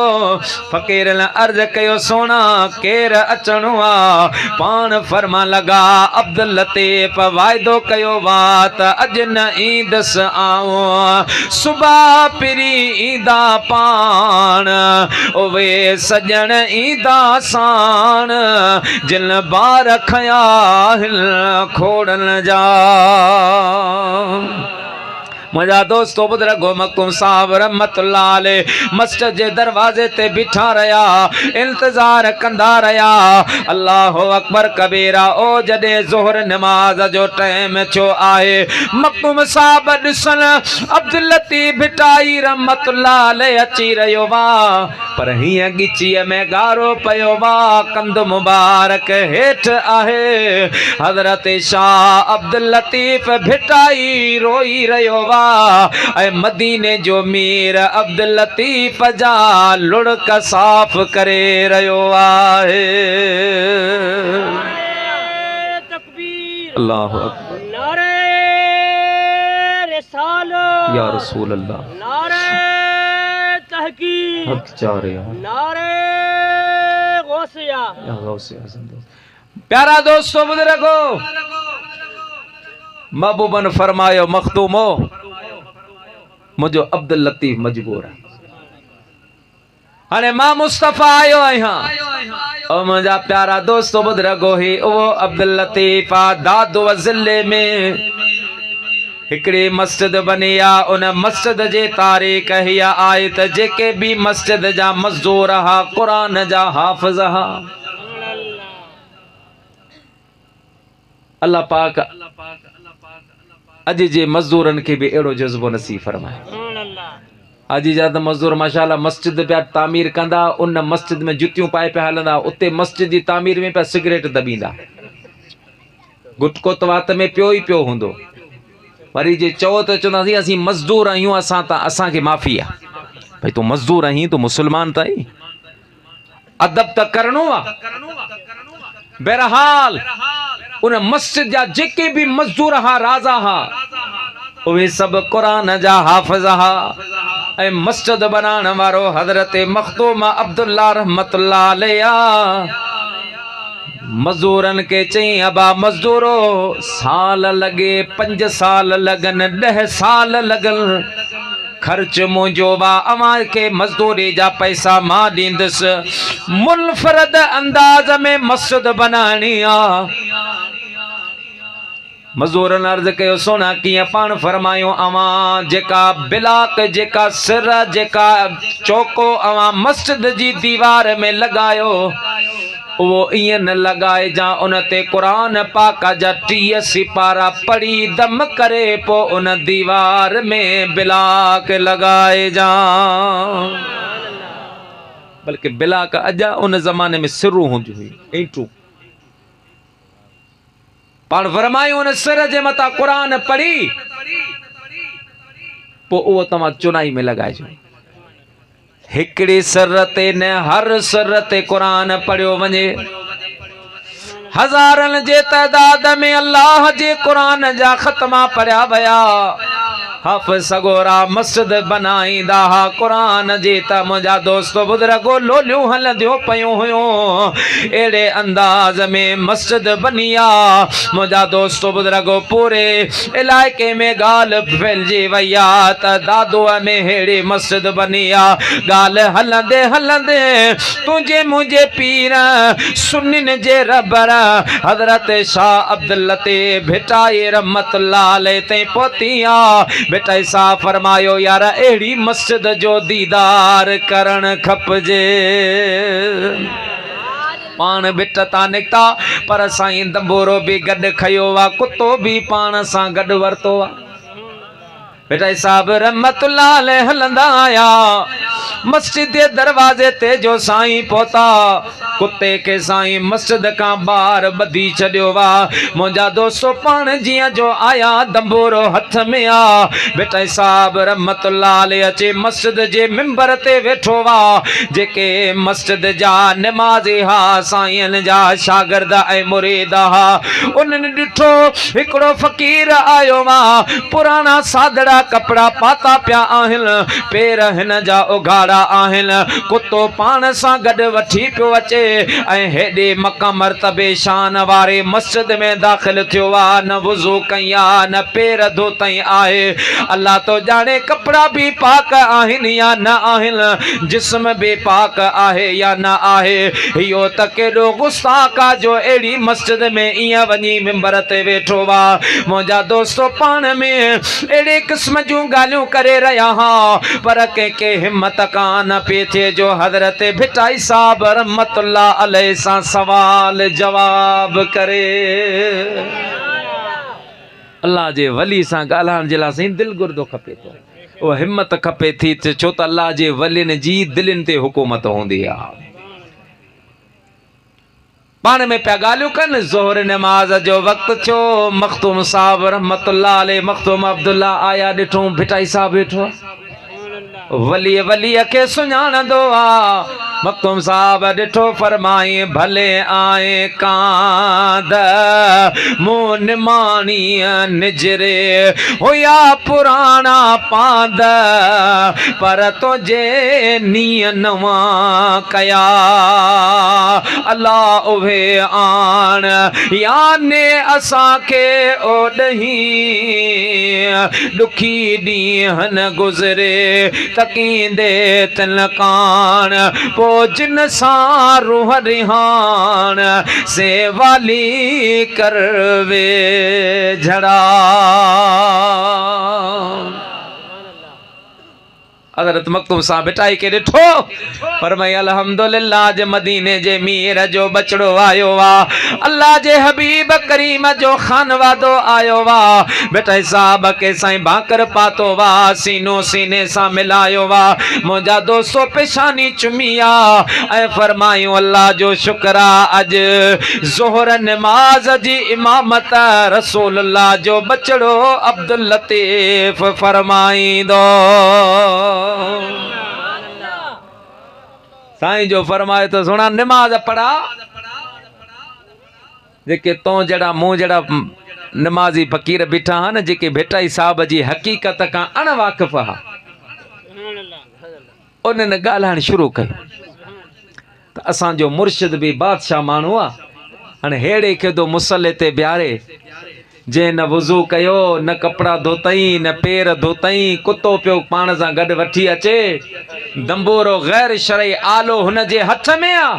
फ़कीर ने अर्ज़ कयो सोना केर अचणो आहे। पाण फरमा लगा अब्दुल लतीफ़ वाइदो कयो वा त अॼु न ईंदुसि आऊं, सुभां पिरी ईंदा पाण। उहे सजण ईंदा साण, जिन ॿार खया हिन खोड़न जा। मुंहिंजा दोस्तो बुज़ुर्गो मखदूम साहब रहमतुल्लाह अलैह मस्जिद जे दरवाज़े ते बीठा रहिया, इंतज़ार कंदा रहिया। अल्लाह अकबर कबीरा। ओ जॾहिं ज़ोहर नमाज जो टाइम थियो आहे, मखदूम साहब ॾिसन अब्दुल लतीफ़ भिटाई रहमतुल्लाह अलैह अची रहियो वा, पर हीअं ॻिचीअ में गारो पियो वा, कंद मुबारक हेठि आहे। हज़रत शाह अब्दुल लतीफ़ भिटाई रोई रहियो वा, ऐं मदीने जो मीर अब्दुल लतीफ़ जा लुड़क साफ़ करे रहियो आहे। अल्लाहु अकबर। नारे रिसालत या रसूल अल्लाह। नारे तहकीक हक चार या नारे गौसिया। या गौसिया जिंदा। प्यारा दोस्तों बुजुर्गो, महबूबन फरमायो मखदूमो मुझो अब्दुल लतीफ़ मजबूर है। हाणे मां मुस्तफ़ा आयो आहियां। ओ मुंहिंजा प्यारा दोस्तो बुजुर्गो ही उहो अब्दुल लतीफ़ दादो ज़िले में हिकड़ी मस्जिद बनी आ। उन मस्जिद जे तारीख़ हीअ आहे त जेके भी मस्जिद जा मज़दूर हा, क़ुरान जा हाफ़िज़ हा, अल्लाह पाक अॼु जे मज़दूरनि खे भी अहिड़ो जज़्बो नसीब फरमाए। अॼु जा त मज़दूर माशाल्लाह मस्जिद पिया तामीर कंदा, उन मस्जिद में जुतियूं पाए पिया हलंदा, उते मस्जिद जी तामीर में पिया सिगरेट दॿींदा, गुटको त वात में पियो ई पियो हूंदो। वरी जे चओ त चवंदासीं असीं मज़दूर आहियूं, असांखे माफ़ी आहे। भई तूं मज़दूर आहीं, तूं मुस्लमान त आहीं, अदब त करणो आहे। बहरहाल उन मस्जिद जा जेके भी मज़दूर हा, राजा हा, उहे सभु क़ुरान जा हाफ़िज़ हा। ऐं मस्जिद बनाइण वारो हज़रत मखदूम अब्दुल्ला रहमतुल्लाह अलैह मज़दूरनि खे चई, अबा मज़दूरो, साल लॻे, 5 साल लॻनि, 10 साल लॻनि, ख़र्च मुंहिंजो बा, अव्हां खे मज़दूरी जा पैसा मां ॾींदुसि, मुनफ़रद अंदाज़ में मस्जिद बनाइणी आहे। मज़दूरनि अर्ज़ कयो, सोना कीअं? पाण फरमायूं, अवां जेका बिलाक, जेका सिर, जेका चौको अवां मस्जिद जी दीवार में लॻायो, वो ईअं न लॻाए जा, उन ते क़ुरान पाक जा 30 सिपारा पढ़ी दम करे पो उन दीवार में बिलाक लॻाए जा। बल्कि बिलाक अॼु उन ज़माने में सिरूं हूंदियूं हुयूं, ईंटूं। पाण फरमायूं, उन सिर जे मथां क़ुरान पढ़ी पो उहो तव्हां चुनाई में लॻाइजो। हिकिड़ी सिर ते न, हर सिर ते क़ुरान पढ़ियो वञे। हज़ारनि जे तइदाद में अल्लाह जे क़ुरान जा ख़त्मा पढ़िया विया। हाफ़िज़ सगोरा मस्जिद बनाईंदा हा क़ुरान जी, त मुंहिंजा दोस्त बुज़ुर्गो लोलियूं हलंदियूं पयूं हुयूं, अहिड़े अंदाज़ में मस्जिद बनी आहे। मुंहिंजा दोस्त बुज़ुर्गो पूरे इलाइक़े में ॻाल्हि फैलिजी वई आहे त दादूअ में अहिड़ी मस्जिद बनी आहे। ॻाल्हि हलंदे हलंदे तुंहिंजे मुंहिंजे पीर सुन्निन जे रबर हज़रत शाह अब्दुल लतीफ़ भिटाई रहमतुल्लाह अलैह ते पहुती आहे। बेटा साहब फरमायो, यार अहिड़ी मस्जिद जो दीदार करण खपजे। पाण बिट तां निकता, पर साईं दंबोरो भी गॾु खयो वा, कुत्तो भी पाण सां गॾु वरतो वा। बेटा साहब रहमतुल्लाह अलैह हलंदा आया, मस्जिद जे दरवाजे ते जो साईं पहुता, कुत्ते के साईं मस्जिद का बाहर बधी छॾियो वा। मुंहिंजा दोस्तो पाण जीअं जो आया, दंबोरो हथ में आ। बेटा साहब रहमतुल्लाह अलैह अचे मस्जिद जे मिंबर ते वेठो वा। जेके मस्जिद जा नमाज़ी हा, साईं जा शागिर्द ऐं मुरीद हा, उन्हनि ॾिठो हिकिड़ो फ़कीर आयो वा। पुराना सादड़ा कपड़ा पाता पिया आहिनि, पेर हिन जा उघाड़ा आहिनि। कुत्तो पाण सां गॾु वठी पियो अचे ऐं हेॾे मक़ाम मर्तबे शान वारे मस्जिद में दाख़िल थियो आहे। न वुज़ू कई आहे, न पेर धोतई आहे। अल्लाह तो ॼाणे कपड़ा भी पाक आहिनि या न आहिनि, जिस्म भी पाक आहे या न आहे। इहो त केॾो गुस्ताख़ आहे जो अहिड़ी मस्जिद में ईअं वञी मिंबर ते वेठो आहे। मुंहिंजा दोस्तो पाण में अहिड़े क़िस्म जूं ॻाल्हियूं करे रहिया हा, पर कंहिंखे हिम्मत कान पई थिए जो हज़रत भिटाई साहब रहमतुल्लाह अलैह सां सवाल जवाब करे। अल्लाह जे वली सां ॻाल्हाइण जे लाइ साईं दिलि गुर्दो खपे थो, उहा हिम्मत खपे थी, छो त अल्लाह जे वलियुनि जी दिलनि ते हुकूमत हूंदी आहे। पाण में पिया ॻाल्हियूं कनि। ज़ोहर नमाज़ जो वक़्तु थियो। मखदूम साहब रहमतुल्लाह अलैह, मखदूम अब्दुल्ला आया, ॾिठो भिटाई साहब वेठो, वलीअ खे सुञाणंदो आ। मखदूम साहब ॾिठो, फरमाई, भले आए कांद मूं निमाणीअ निजरे हुया पुराना पांद, पर तुंहिंजे नीअ नवा कया अल्लाह उहे आण, याने असांखे ओॾही ॾुखी ॾींहंनि गुज़रे तकींदे तिलकान, पो जिन सां रूह रिहान से वाली करवे झड़ा। हज़रत मखदूम साहब बेटाई के ॾिठो फरमाई अल्हम्दुलिल्लाह जे मदीने जे मीर जो बचड़ो आयो वा अल्लाह जे हबीब करीम जो खानवादो आयो वा बेटाई साहब के साईं भाकर पातो वा सीनो सीने सां मिलायो वा मुंहिंजा दोस्तो पेशानी चुमिया ऐं फरमायूं अल्लाह जो शुक्र अज ज़ोहर नमाज जी इमामत रसूलुल्लाह जो बचड़ो अब्दुल लतीफ फरमाईंदो साईं जो फरमाए तो सुना नमाज पढ़ा जेके तो जड़ा मुंह जड़ा नमाजी फकीर बीठा हा न जेके भेटाई साहब जी हकीकत का अण वाक़िफ़ हा उन्हनि ॻाल्हाइण शुरू कई त असांजो मुर्शिद भी बादशाह माण्हू आ हाणे हेड़े केदो मुसले ते बिहारे जे न वुज़ू कयो न कपड़ा धोतई न पेर धोतई कुत्तो पियो पाण सां गॾु वठी अचे दंबोरो गैर शरई आलो हुन जे हथ में आ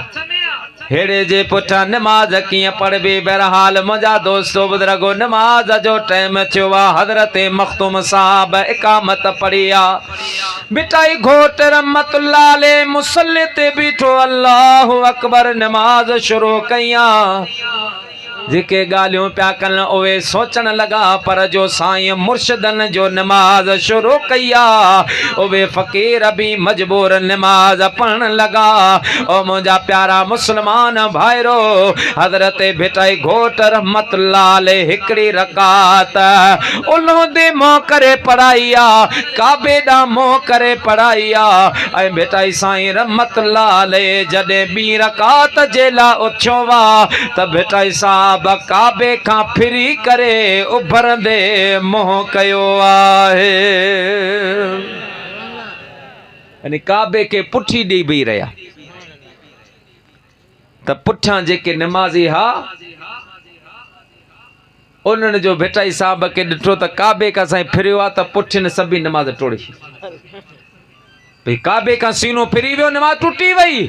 हेड़े जे पुठा नमाज किए पढ़बी बहरहाल मुंहिंजा दोस्तो बुजुर्गो नमाज जो टाइम थियो आ हज़रत मखदूम साहब इकामत पढ़ी आ बिटाई घोट रहमतुल्लाह अलैह मुसल्ले ते बीठो अल्लाहु अकबर नमाज शुरू कया जेके गालियों प्या कन ओवे सोचन लगा पर जो साईं मुर्शिदन जो नमाज शुरू कया ओवे फकीर भी मजबूर नमाज पढ़न लगा ओ मुझा प्यारा मुसलमान भाईरो हजरत बेटाई घोट रहमतुल्लाह अलैह हिकड़ी रकात उल्हो दे मोह करे पढ़ाईया काबे दा मोह करे पढ़ाईया ऐ बेटाई साईं रहमतुल्लाह अलैह जदे बी रकात जेला उछो वा त बेटाई साहब काबे का फिरी करे उभरंदे मोह कयो आहे यानी काबे के पुठी दी भी रहा त पुठा जेके नमाजी हा उन्हनि जो बेटाई साहब के ॾिठो त काबे का साईं फिरियो आ त पुठिन सभी नमाज टोड़ी भई काबे का सीनो फिरी वियो नमाज टूटी वई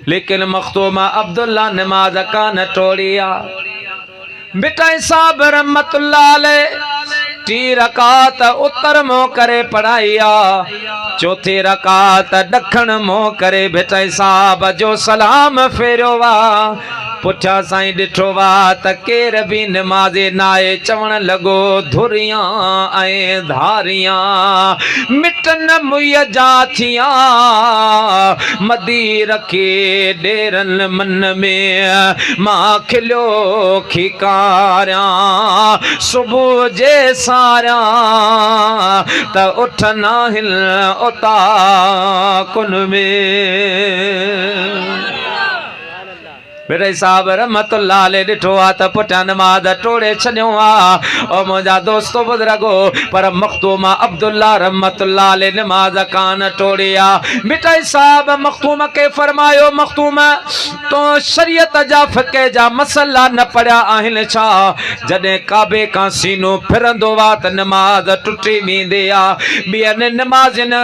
लेकिन मखदूम अब्दुल्ला नमाज का न टोड़ी आ बेटाई साहब रहमतुल्लाह अलैह टी रकात उत्तर मोह करे पढ़ाईया चौथी रकात दखण मोह करे बेटाई साहब जो सलाम फेरियो वा पुठा साईं ॾिठो वा त केर भी नमाज़े नाए चवण लगो धुरियां ऐं धारियां मिटन मुय जा थिया मदी रखे डेरन मन में मां खिलियो खिकारियां सुबह जे सारियां त उठ ना हिल उता कुन में बेटे साहब रहमतुल्लाह अलैह ॾिठो आ त पुठा नमाज टोड़े छॾियो आ ओ मुंहिंजा दोस्तो बुजुर्गो पर मखदूम अब्दुल्ला रहमतुल्लाह अलैह नमाज कान टोड़ी आ बेटे साहब मखदूम के फरमायो मखदूम तो शरीयत जा फ़िक़ह जा मसला न पढ़िया आहिनि छा जॾहिं काबे का सीनो फिरंदो वा त नमाज टुटी वेंदी आ ॿियनि नमाज़िन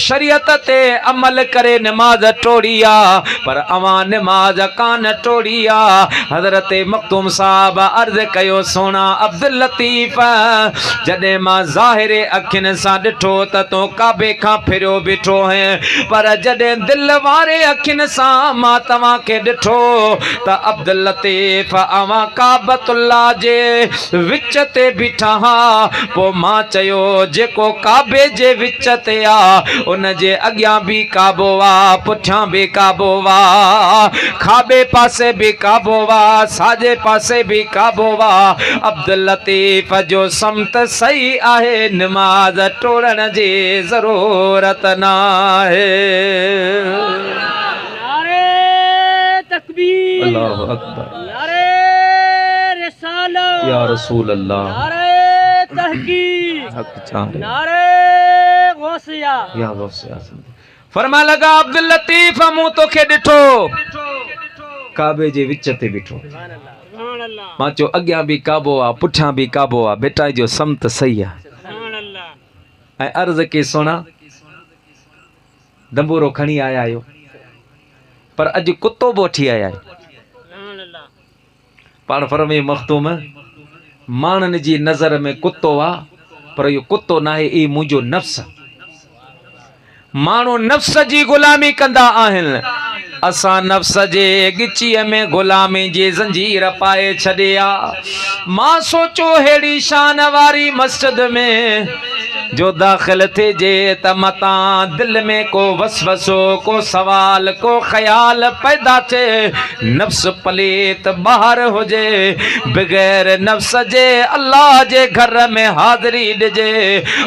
शरीयत ते अमल करे नमाज टोड़ी आ पर अवां नमाज कान टोड़िया हजरत मखदूम साहब अर्ज कयो सोना अब्दुल लतीफ जदे मां ज़ाहिरे अखिन सा डिठो त तो काबे का फिरो बिठो है पर जदे दिल वारे अखिन सा मां तवा के डिठो त अब्दुल लतीफ अवा काबतुल्लाह जे विच ते बिठा हा पो मां चयो जेको काबे जे विच ते आ उन जे अग्यां भी काबो वा पुठियां भी काबो वा खाबे पासे भी काबो वा साजे पासे भी काबो वा अब्दुल लतीफ जो समत सही आहे नमाज टोड़न जी जरूरत ना है नारे तकबीर अल्लाहु अकबर नारे रिसालत या रसूल अल्लाह नारे तहकीक हक चाहे नारे गौसिया या गौसिया फरमा लगा अब्दुल लतीफ मुंह तो के डिठो काबे जे विच ते बिठो सुभान अल्लाह मां चो अग्यां भी काबो आ पुठियां भी काबो आ बेटा जो समत सही आ सुभान अल्लाह ऐं अर्ज के सोना दंबूरो खणी आया आयो पर अज कुत्तो बि वठी आया आहियो सुभान अल्लाह पाण फरमे मखदूम मानन जी नज़र में कुत्तो आ पर यो कुत्तो नाहे ई मुंहिंजो नफ्स माण्हू नफ़्स जी ग़ुलामी कंदा आहिनि, असां नफ़्स जे गिचीअ में ग़ुलामी जी ज़ंजीर पाए छॾे आ। मां सोचो हेड़ी शान वारी मस्जिद में जो दाख़िल थिजे त मतां दिल में को वसवसो, को सवाल, को ख़याल पैदा थिए, नफ़्स पलीत ॿाहिरि हुजे, बग़ैर नफ़्स जे अल्लाह जे घर में हाज़िरी ॾिजे।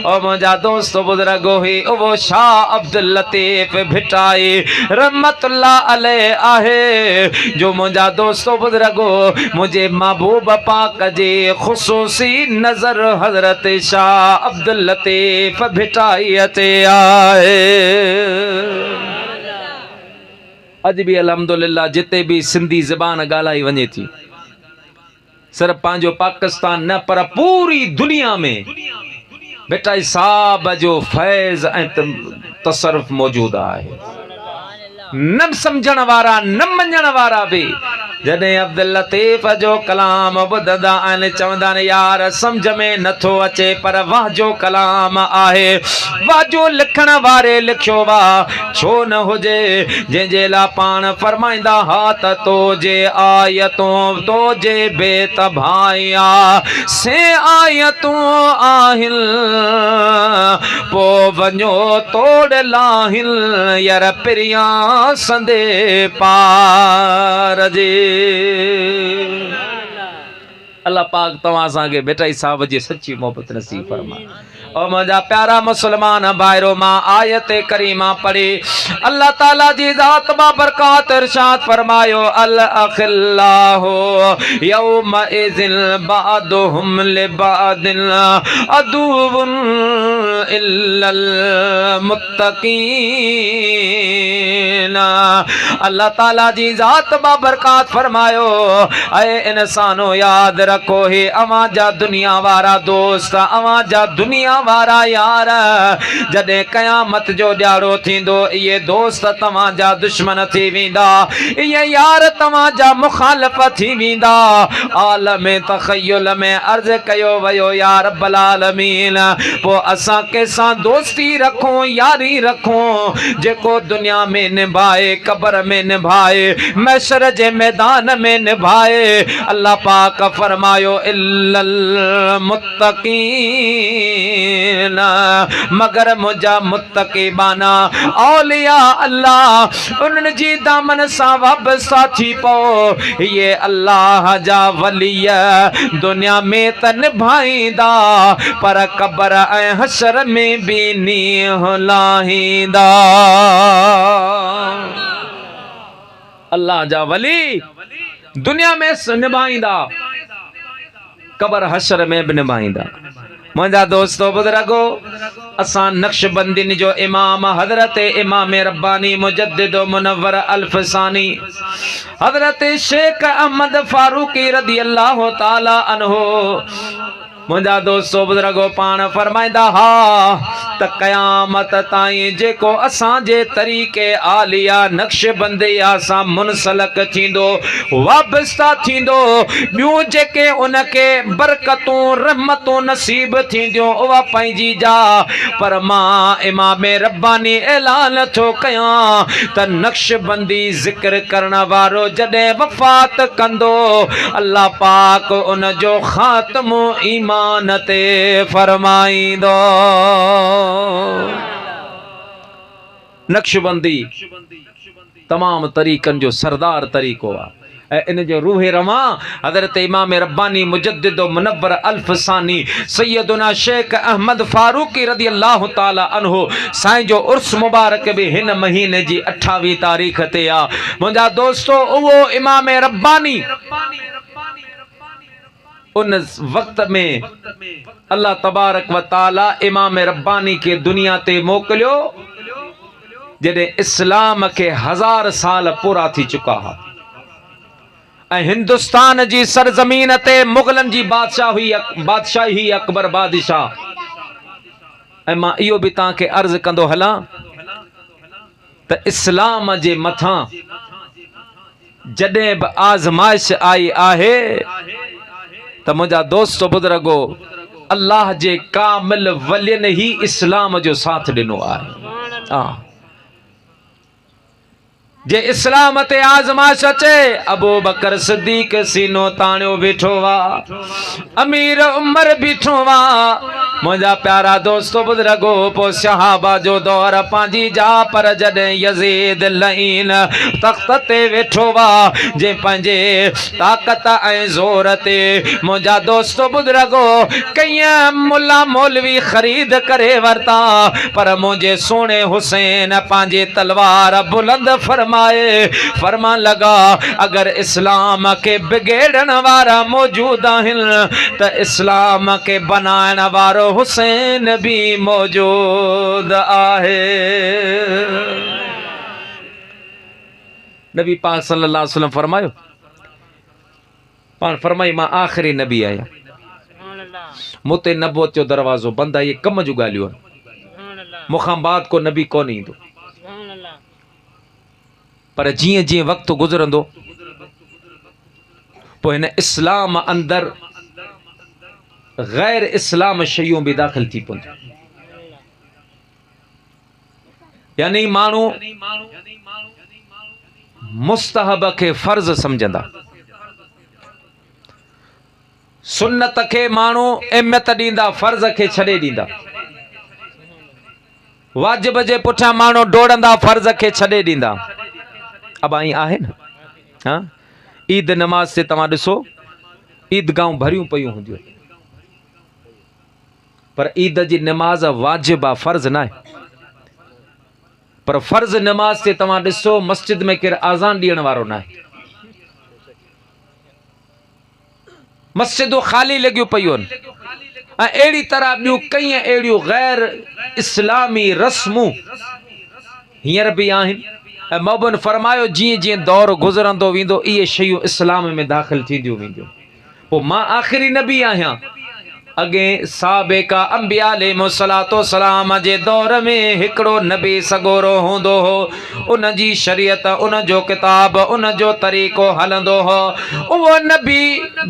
ओ मुंहिंजा दोस्त बुज़ुर्गो ही उहो शाह अब्दुल लतीफ़ भिटाई रहमतुल्लाह अलैह आहे, जो मुंहिंजा दोस्तो बुज़ुर्गो मुंहिंजे महबूब पाक जी ख़ुसूसी नज़र हज़रत शाह अब्दुल लतीफ़ भिटाई ते आहे। अॼु बि अल्हम्दुलिल्लाह जिते भी सिंधी ज़बान ॻाल्हाई वञे थी, सिर्फ़ पंहिंजो पाकिस्तान न पर पूरी दुनिया में भिटाई साहब जो फैज़ ऐं तसरुफ़ मौजूद आहे। न समझण वारा, न मञण वारा भी जॾहिं अब्दुल लतीफ़ जो कलाम ॿुधंदा आहिनि, चवंदा आहिनि यार समझ में नथो अचे, पर वाह जो कलाम आहे, वाह जो लिखण वारे लिखियो वाह छो न हुजे, जंहिंजे लाइ पाण फरमाईंदा हा त तो जे आयतूं तो जे बेत भाइया से आयतूं आहिनि, पो वञो तोड़ लाहिनि यार पिरिया संदे पार जे। अल्लाह पाक तव्हां असांखे भिटाई साहब जी सच्ची मोहब्बत नसीब फरमाए। और मुंहिंजा प्यारा मुसलमान भाइरो, मां आयत करीमा पढ़ी अल्लाह ताला जी ज़ात बाबरकात इरशाद फरमायो, अल अखिल्लाहु यौम इज़िन बादुहुम लिबादिन अदुव्वुन इल्लल मुत्तकीन। अल्लाह ताला जी ज़ात बाबरकात फरमायो, ऐ इंसानो याद रखो हे अवां जा दुनिया वारा दोस्त, अवां जा दुनिया वारा यार, जॾहिं क़यामत जो ॾियारो थींदो इहे दोस्त तव्हां जा दुश्मन थी वेंदा, इहे यार तव्हां जा मुखालिफ़ थी वेंदा। आलम तख़य्युल में अर्ज़ कयो वियो या रब्बल आलमीन, पोइ असां कंहिंसां दोस्ती रखूं, यारी रखूं जेको दुनिया में निभाए, क़ब्र में निभाए, महशर जे मैदान में निभाए। अल्लाह पाक फरमायो इल्लल मुत्तकीन, मगर मुंहिंजा मुत्तकी बाना औलिया अल्लाह उन्हनि जी दामन सां वाबस्ता थी पओ, ये अल्लाह जा वलीय दुनिया में त निभाईंदा पर क़ब्र ऐं हशर में भी नीह लाहींदा। अल्लाह जा वली दुनिया में निभाईंदा, क़ब्र हशर में भी निभाईंदा। मुंहिंजा दोस्तो बुज़ुर्गो, असां नक्शबंदीन जो इमाम हज़रत इमाम रब्बानी मुजद्दिद मुनव्वर अल्फसानी हज़रत शेख अहमद फारूकी रज़ी अल्लाह ताला अन्हो, मुंहिंजा दोस्तो बुज़ुर्गो पाण फरमाईंदा हा त क़यामत ताईं जेको असांजे तरीक़े आलिया नक्शबंदिया सां मुनसलक थींदो, वाबस्ता थींदो, ॿियूं जेके उनखे बरकतूं रहमतूं नसीब थींदियूं उहा पंहिंजी जा, पर मां इमाम रब्बानी ऐलान थो कयां त नक्शबंदी ज़िक्र करण वारो जॾहिं वफ़ात कंदो, अल्लाह पाक उन जो ख़ात्मो ईमान ते फरमाईंदो। नक्शबंदी तमाम तरीक़नि जो सरदार तरीक़ो आहे ऐं इन जो रूह रवां हज़रत इमाम रब्बानी मुजद्दिद मुनव्वर अल्फसानी सैयदुना शेख अहमद फारूकी रज़ी अल्लाह ताला अन्हो साईं जो उर्स मुबारक भी हिन महीने जी 28 तारीख़ ते आहे। मुंहिंजा दोस्तो, उहो इमाम रब्बानी उन वक्त में अल्लाह तबारक व ताला इमाम रब्बानी के दुनिया ते मोकिलियो जॾहिं इस्लाम के 1000 साल पूरा थी चुका हा ऐं हिंदुस्तान जी सरजमीन ते मुग़लनि जी बादशाही अकबर बादशाह। ऐं मां इहो बि तव्हांखे अर्ज़ कंदो हलां त इस्लाम जे मथां जॾहिं बि आज़माइश आई आहे त मुंहिंजा दोस्त बुज़ुर्गो, अल्लाह जे कामिल वलियनि ही इस्लाम जो साथ ॾिनो आहे। हाँ जे इस्लाम ते आज़माइश अचे अबू बकर सिद्दीक सीनो ताणियो बीठो वा अमीर उमर बीठो वा मुंहिंजा प्यारा दोस्तो बुज़ुर्गो पोइ सहाबा जो दौर पंहिंजी जा पर जॾहिं यज़ीद लईन तख़्त ते वेठो वा जे पंहिंजे ताक़त ऐं ज़ोर ते मुंहिंजा दोस्तो बुज़ुर्गो कईं मुल्ला मौलवी ख़रीद करे वरिता पर मुंहिंजे सोणे हुसैन पंहिंजी तलवार बुलंद फरमान लगा अगर इस्लाम के बिगेड़न वारा मौजूद आहिनि त इस्लाम के बनाइण वारो हुसैन भी मौजूद आहे। नबी पाक सल्लल्लाहु अलैहि वसल्लम फरमायो पाण फरमाई मां आखिरी नबी आहियां मूंते नबूवत जो दरवाज़ो बंदि आहे। ये कम जूं ॻाल्हियूं आहिनि मूंखां बाद को नबी कोन ईंदो पर जीअं जीअं वक़्तु गुज़रंदो पोइ हिन इस्लाम अंदर गैर इस्लाम शयूं भी दाख़िल थी पवंदियूं यानी माण्हू मुस्तहब खे फर्ज़ समझंदा सुन्नत खे माण्हू अहमियत ॾींदा फर्ज़ खे छॾे ॾींदा वाजिब जे पुठियां माण्हू डोड़ंदा फर्ज़ खे छॾे ॾींदा। अब आई आहे न हाँ ईद नमाज से तव्हां ॾिसो ईदगाहूं भरियूं पयूं हूंदियूं पर ईद जी नमाज वाजिब आहे फर्ज़ न आहे पर फर्ज़ नमाज से तव्हां ॾिसो मस्जिद में केरु आज़ान ॾियण वारो न आहे मस्जिदूं ख़ाली लॻियूं पयूं आहिनि ऐं अहिड़ी तरह ॿियूं कई अहिड़ियूं गैर इस्लामी रस्मूं हींअर बि आहिनि ऐं मौबन फरमायो जीअं जीअं दौर गुज़रंदो वेंदो इहे शयूं इस्लाम में दाख़िल थींदियूं वेंदियूं। पोइ मां आख़िरी नबी आहियां अॻे साबिक़ा अंबिया अलैहिमुस्सलातो सलाम जे दौर में हिकिड़ो नबी सगोरो हूंदो हो उन जी शरीयत उन जो किताब उन जो तरीक़ो हलंदो हो उहो नबी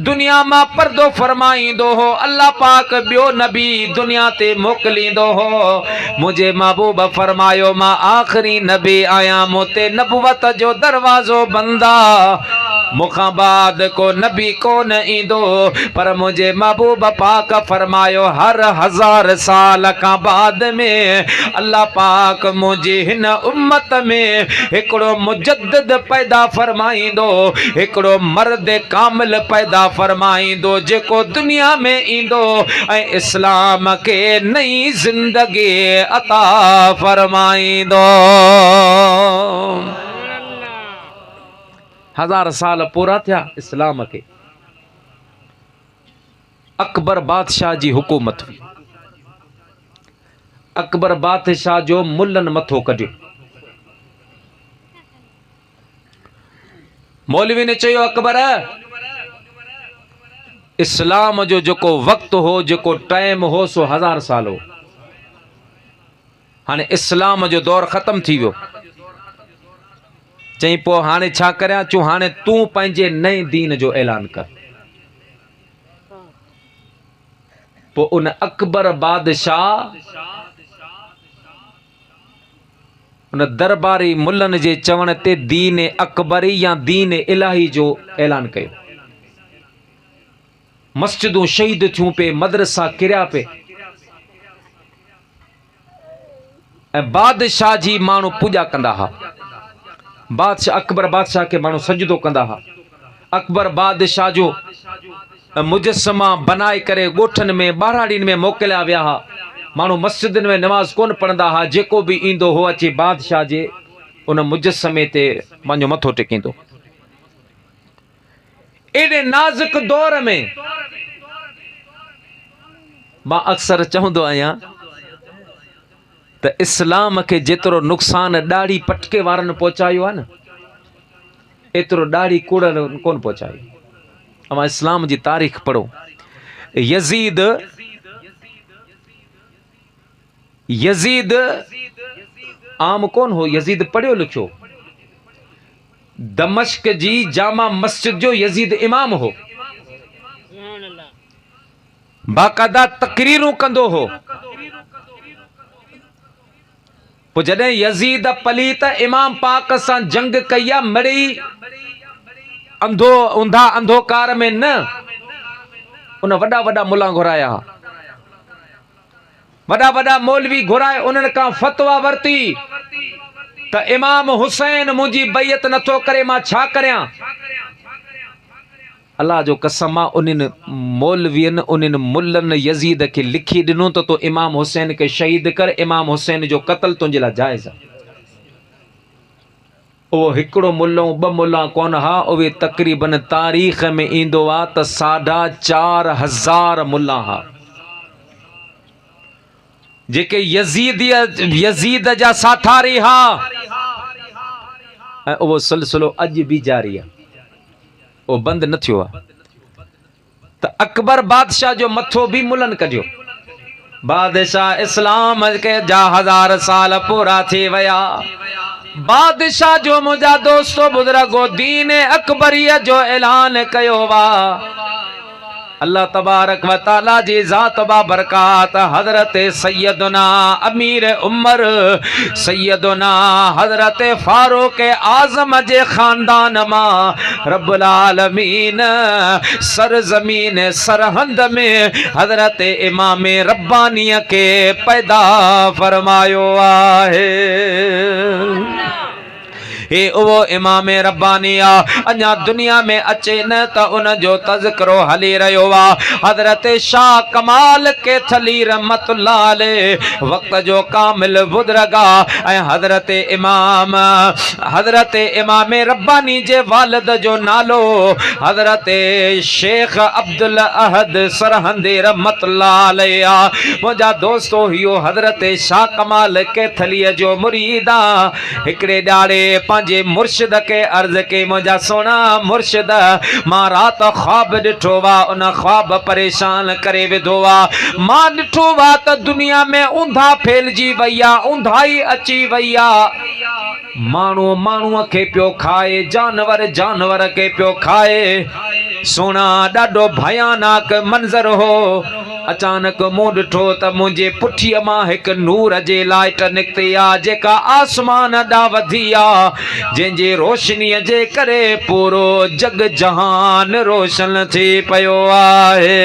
दुनिया मां पर्दो फरमाईंदो हो अल्लाह पाक ॿियो नबी दुनिया ते मोकिलींदो हो मुंहिंजे महबूब फरमायो मां आख़िरी नबी आहियां मूं ते नबुवत जो दरवाज़ो बंदि आहे मुखां बाद को नबी कोन ईंदो पर मुंहिंजे महबूब पाक फरमायो हर 1000 साल का बाद में अल्लाह पाक मुंहिंजी हिन उम्मत में हिकिड़ो मुजद्दिद पैदा फरमाईंदो हिकिड़ो मर्द कामिल पैदा फरमाईंदो जेको दुनिया में ईंदो ऐं इस्लाम के नई जिंदगी अता फरमाईंदो। 1000 साल पूरा थिया इस्लाम के अकबर बादशाह जी हुकूमत हुई अकबर बादशाह जो मुल्लन मथो कढियो मौलवी ने चयो अकबर इस्लाम जो जेको वक्त हो जेको टाइम हो सो 1000 साल हो हाणे इस्लाम जो दौर खत्म थी वियो चई पो हाणे छा करियां चूं हाणे तूं पंहिंजे नए दीन जो ऐलान कर पो उन अकबर बादशाह उन दरबारी मुल्लन जे चवण ते दीन अकबरी या दीन इलाही जो ऐलान कयो मस्जिदूं शहीद थियूं पे मदरसा किरिया पे ऐं बादशाह जी माण्हू पूॼा कंदा हा बादशाह अकबर बादशाह के माण्हू सजदो कंदा हा अकबर बादशाह जो मुजस्समा बनाए करे ॻोठनि में ॿाराड़ियुनि में मोकिलिया विया हा माण्हू मस्जिदनि में नमाज़ कोन पढ़ंदा हा जेको बि ईंदो हो अची बादशाह जे उन मुजस्समे ते पंहिंजो मथो टेकींदो एॾे नाज़ुक दौर में मां अक्सर चवंदो आहियां त इस्लाम खे जेतिरो नुक़सान ॾाढ़ी पटके वारनि पहुचायो आहे न एतिरो ॾाढ़ी कूड़नि कोन पहुचायो अवां इस्लाम जी तारीख़ पढ़ो यजीद आम कोन हो यजीद पढ़ियो लिखियो दमश्क जी जामा मस्जिद जो यजीद इमाम हो बाकायदा तकरीरूं कंदो हो पो जॾहिं यजीद पलीत इमाम पाक सां जंग कई आहे मिड़ई अंधो ऊंधा अंधोकार में न उन वॾा वॾा मुल्ला घुराया, वॾा वॾा मौलवी घुराए उन्हनि खां फतवा वरती त इमाम हुसैन मुंहिंजी बैयत नथो करे मां छा करियां। अल्लाह जो कसम आहे उन्हनि मौलवियनि उन्हनि मुल्लनि यजीद खे लिखी ॾिनो त तो इमाम हुसैन खे शहीद कर, इमाम हुसैन जो क़त्ल तुंहिंजे लाइ जाइज़ आहे। उहो हिकिड़ो मुल्लो ॿ मुल्ला कोन हा, उहे तक़रीबन तारीख़ में ईंदो आहे त 4,500 मुल्ला हा जेके यजीद जा साथारी हा, ऐं उहो सिलसिलो अॼु बि जारी आहे, वो बंद न थियो आहे। त अकबर बादशाह जो मथो भी मुलन कढियो। बादशाह इस्लाम के जा 1000 साल पूरा थी वया। बादशाह जो मुंहिंजा दोस्तो बुजुर्गो दीन अकबरीय जो ऐलान कयो वा। अल्लाह तबारक व ताला जी ज़ात बाबरकात हजरत सैयदना अमीर उमर सैयदना हजरत फारूक आजम जे खानदान मां रब्बुल आलमीन सरजमीन सरहंद में हजरत इमाम रब्बानी के पैदा फरमायो आहे। हे वो इमाम रब्बानी आ अञा दुनिया में अचे न त उन जो तज़किरो हली रहियो आहे। हजरत शाह कमाल के थली रहमतुल्लाह अलैह वक्त जो कामिल बुजुर्गा ऐं हजरत इमाम रब्बानी जे वालिद जो नालो हजरत शेख अब्दुल अहद सरहंदी रहमतुल्लाह अलैह आ। मुंहिंजा दोस्तो इहो हजरत शाह कमाल के थली जो मुरीद आ। हिकिड़े ॾाड़े जे मुर्शिद के अर्ज के मुझा सोना मुर्शिद मां रात ख्वाब ॾिठो वा, उन ख्वाब परेशान करे विधो वा। मां ॾिठो वा त दुनिया में ऊंधा फैलजी वई आ, ऊंधाई अची वई आ। माण्हू माण्हूअ खे पियो खाए, जानवर जानवर के पियो खाए। सोना ॾाढो भयानक मंज़र हो। अचानक मूं ॾिठो त मुंहिंजे पुठीअ मां हिकु नूर जे लाइट निकिती आहे जेका आसमान ॾांहुं वधी आहे, जंहिंजे रोशनीअ जे करे पूरो जग जहान रोशन थी पियो आहे।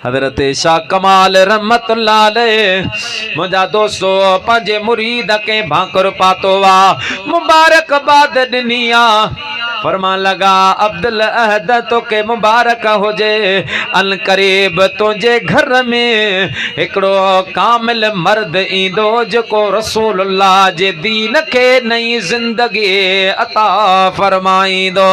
हजरत शाह कमाल रहमतुल्लाह अलैह मुंहिंजा दोस्तो पंहिंजे मुरीद के भाकुर पातो वा, मुबारकबाद ॾिनी आहे। फरमान लगा अब्दुल अहद तो के मुबारक हुजे, अन करीब तुझे घर में हिकड़ो कामिल मर्द ईंदो जेको रसूलुल्लाह जे दीन के नई जिंदगी अता फरमाईंदो।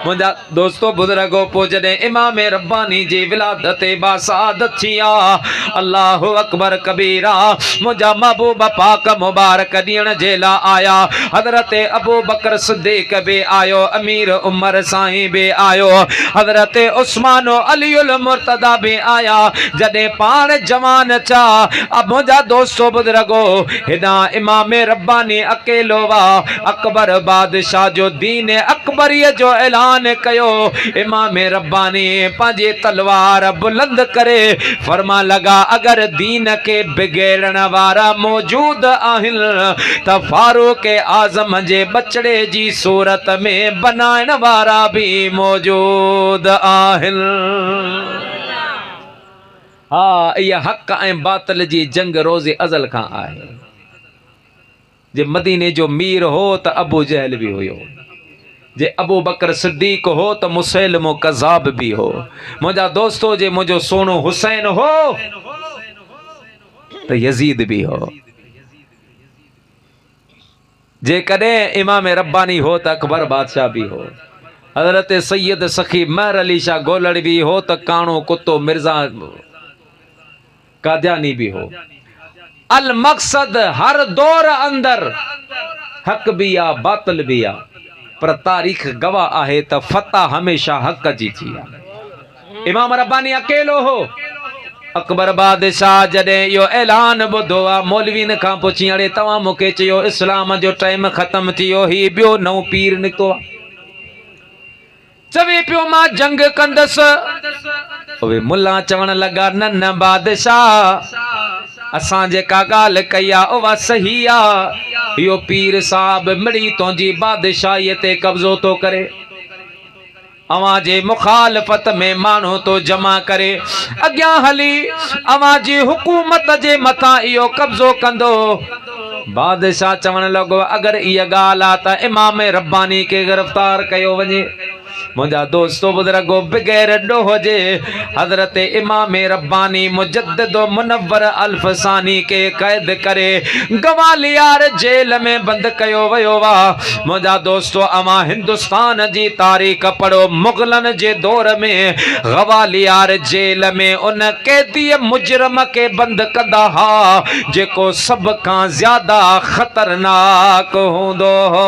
मुंहिंजा दोस्तो बुजुर्गो पो जॾहिं इमाम रब्बानी जी विलादत बासादत थी आहे, अल्लाहु अकबर कबीरा। मुंहिंजा महबूब पाक मुबारक ॾियण जे लाइ आया। हजरत अबू बकर सिद्दीक़ भी आयो, अमीर उमर साईं भी आयो, हजरत उस्मान अलीउल मुर्तदा भी आया। जॾहिं पाण जवान चा मुंहिंजा दोस्तो बुजुर्गो हेॾा इमाम रब्बानी अकेलो वा। अकबर बादशाह जो दीन अकबरीअ जो ऐलान कयो। इमाम रब्बानी पंहिंजी तलवार बुलंद करे फरमा लगा अगर दीन के बिगेड़ण वारा मौजूद आहिनि त फारूक आजम जे बचड़े जी सूरत में बनाइण वारा भी मौजूद आहिनि। हाँ, इहा हक़ ऐं बातिल जी जंग रोज़े अज़ल खां आहे। जे मदीने जो मीर हो त अबू जहल भी हुयो, जे अबू बकर सिद्दीक हो तो मुसैलमो कज़ाब भी हो। मुझा दोस्तों जे मुझो सोनो हुसैन हो तो यजीद भी हो। जे कदे इमाम रब्बानी हो तो अकबर बादशाह भी हो। हजरत सैयद सखी महर अली शाह गोलड़ भी हो तो काणो कुत्तो मिर्जा कादियानी भी हो। अल मकसद हर दौर अंदर हक भी आ बातिल भी आ, पर तारीख गवाह आहे त फतह हमेशा हक जी थी आहे। इमाम रब्बानी अकेलो हो। अकबर बादशाह जॾहिं इहो ऐलान ॿुधो आहे, मौलवीन खां पुछी अड़े तव्हां मूंखे चयो इस्लाम जो टाइम ख़त्म थी वियो, ही ॿियो नओं पीर निकितो आहे, चवे पियो मां जंग कंदसि। उहे मुल्ला चवण लॻा न न बादशाह असां जेका ॻाल्हि कई आहे उहा सही आहे। इहो पीर साहब मिड़ी तुंहिंजी बादशाहीअ ते कब्ज़ो थो करे, अवां जे मुखालफ़त में माण्हू तो जमा करे, अॻियां हली अवां जी हुकूमत जे मथां इहो कब्ज़ो कंदो। बादशाह चवण लॻो अगर इहा ॻाल्हि आहे त इमाम रब्बानी खे गिरफ़्तार कयो वञे। मुंहिंजा दोस्तो बुज़ुर्गो बग़ैर ॾोह जे हज़रत इमाम रब्बानी मुजद्दिद मुनव्वर अल्फसानी के क़ैद करे गवालियार जेल में बंद कयो वियो वा। मुंहिंजा दोस्तो अवां हिंदुस्तान जी तारीख़ पढ़ो, मुग़लन जे दौर में गवालियार जेल में उन कैदी मुजरम के बंद कंदा हा जेको सभ खां ज़्यादा ख़तरनाक हूंदो हो।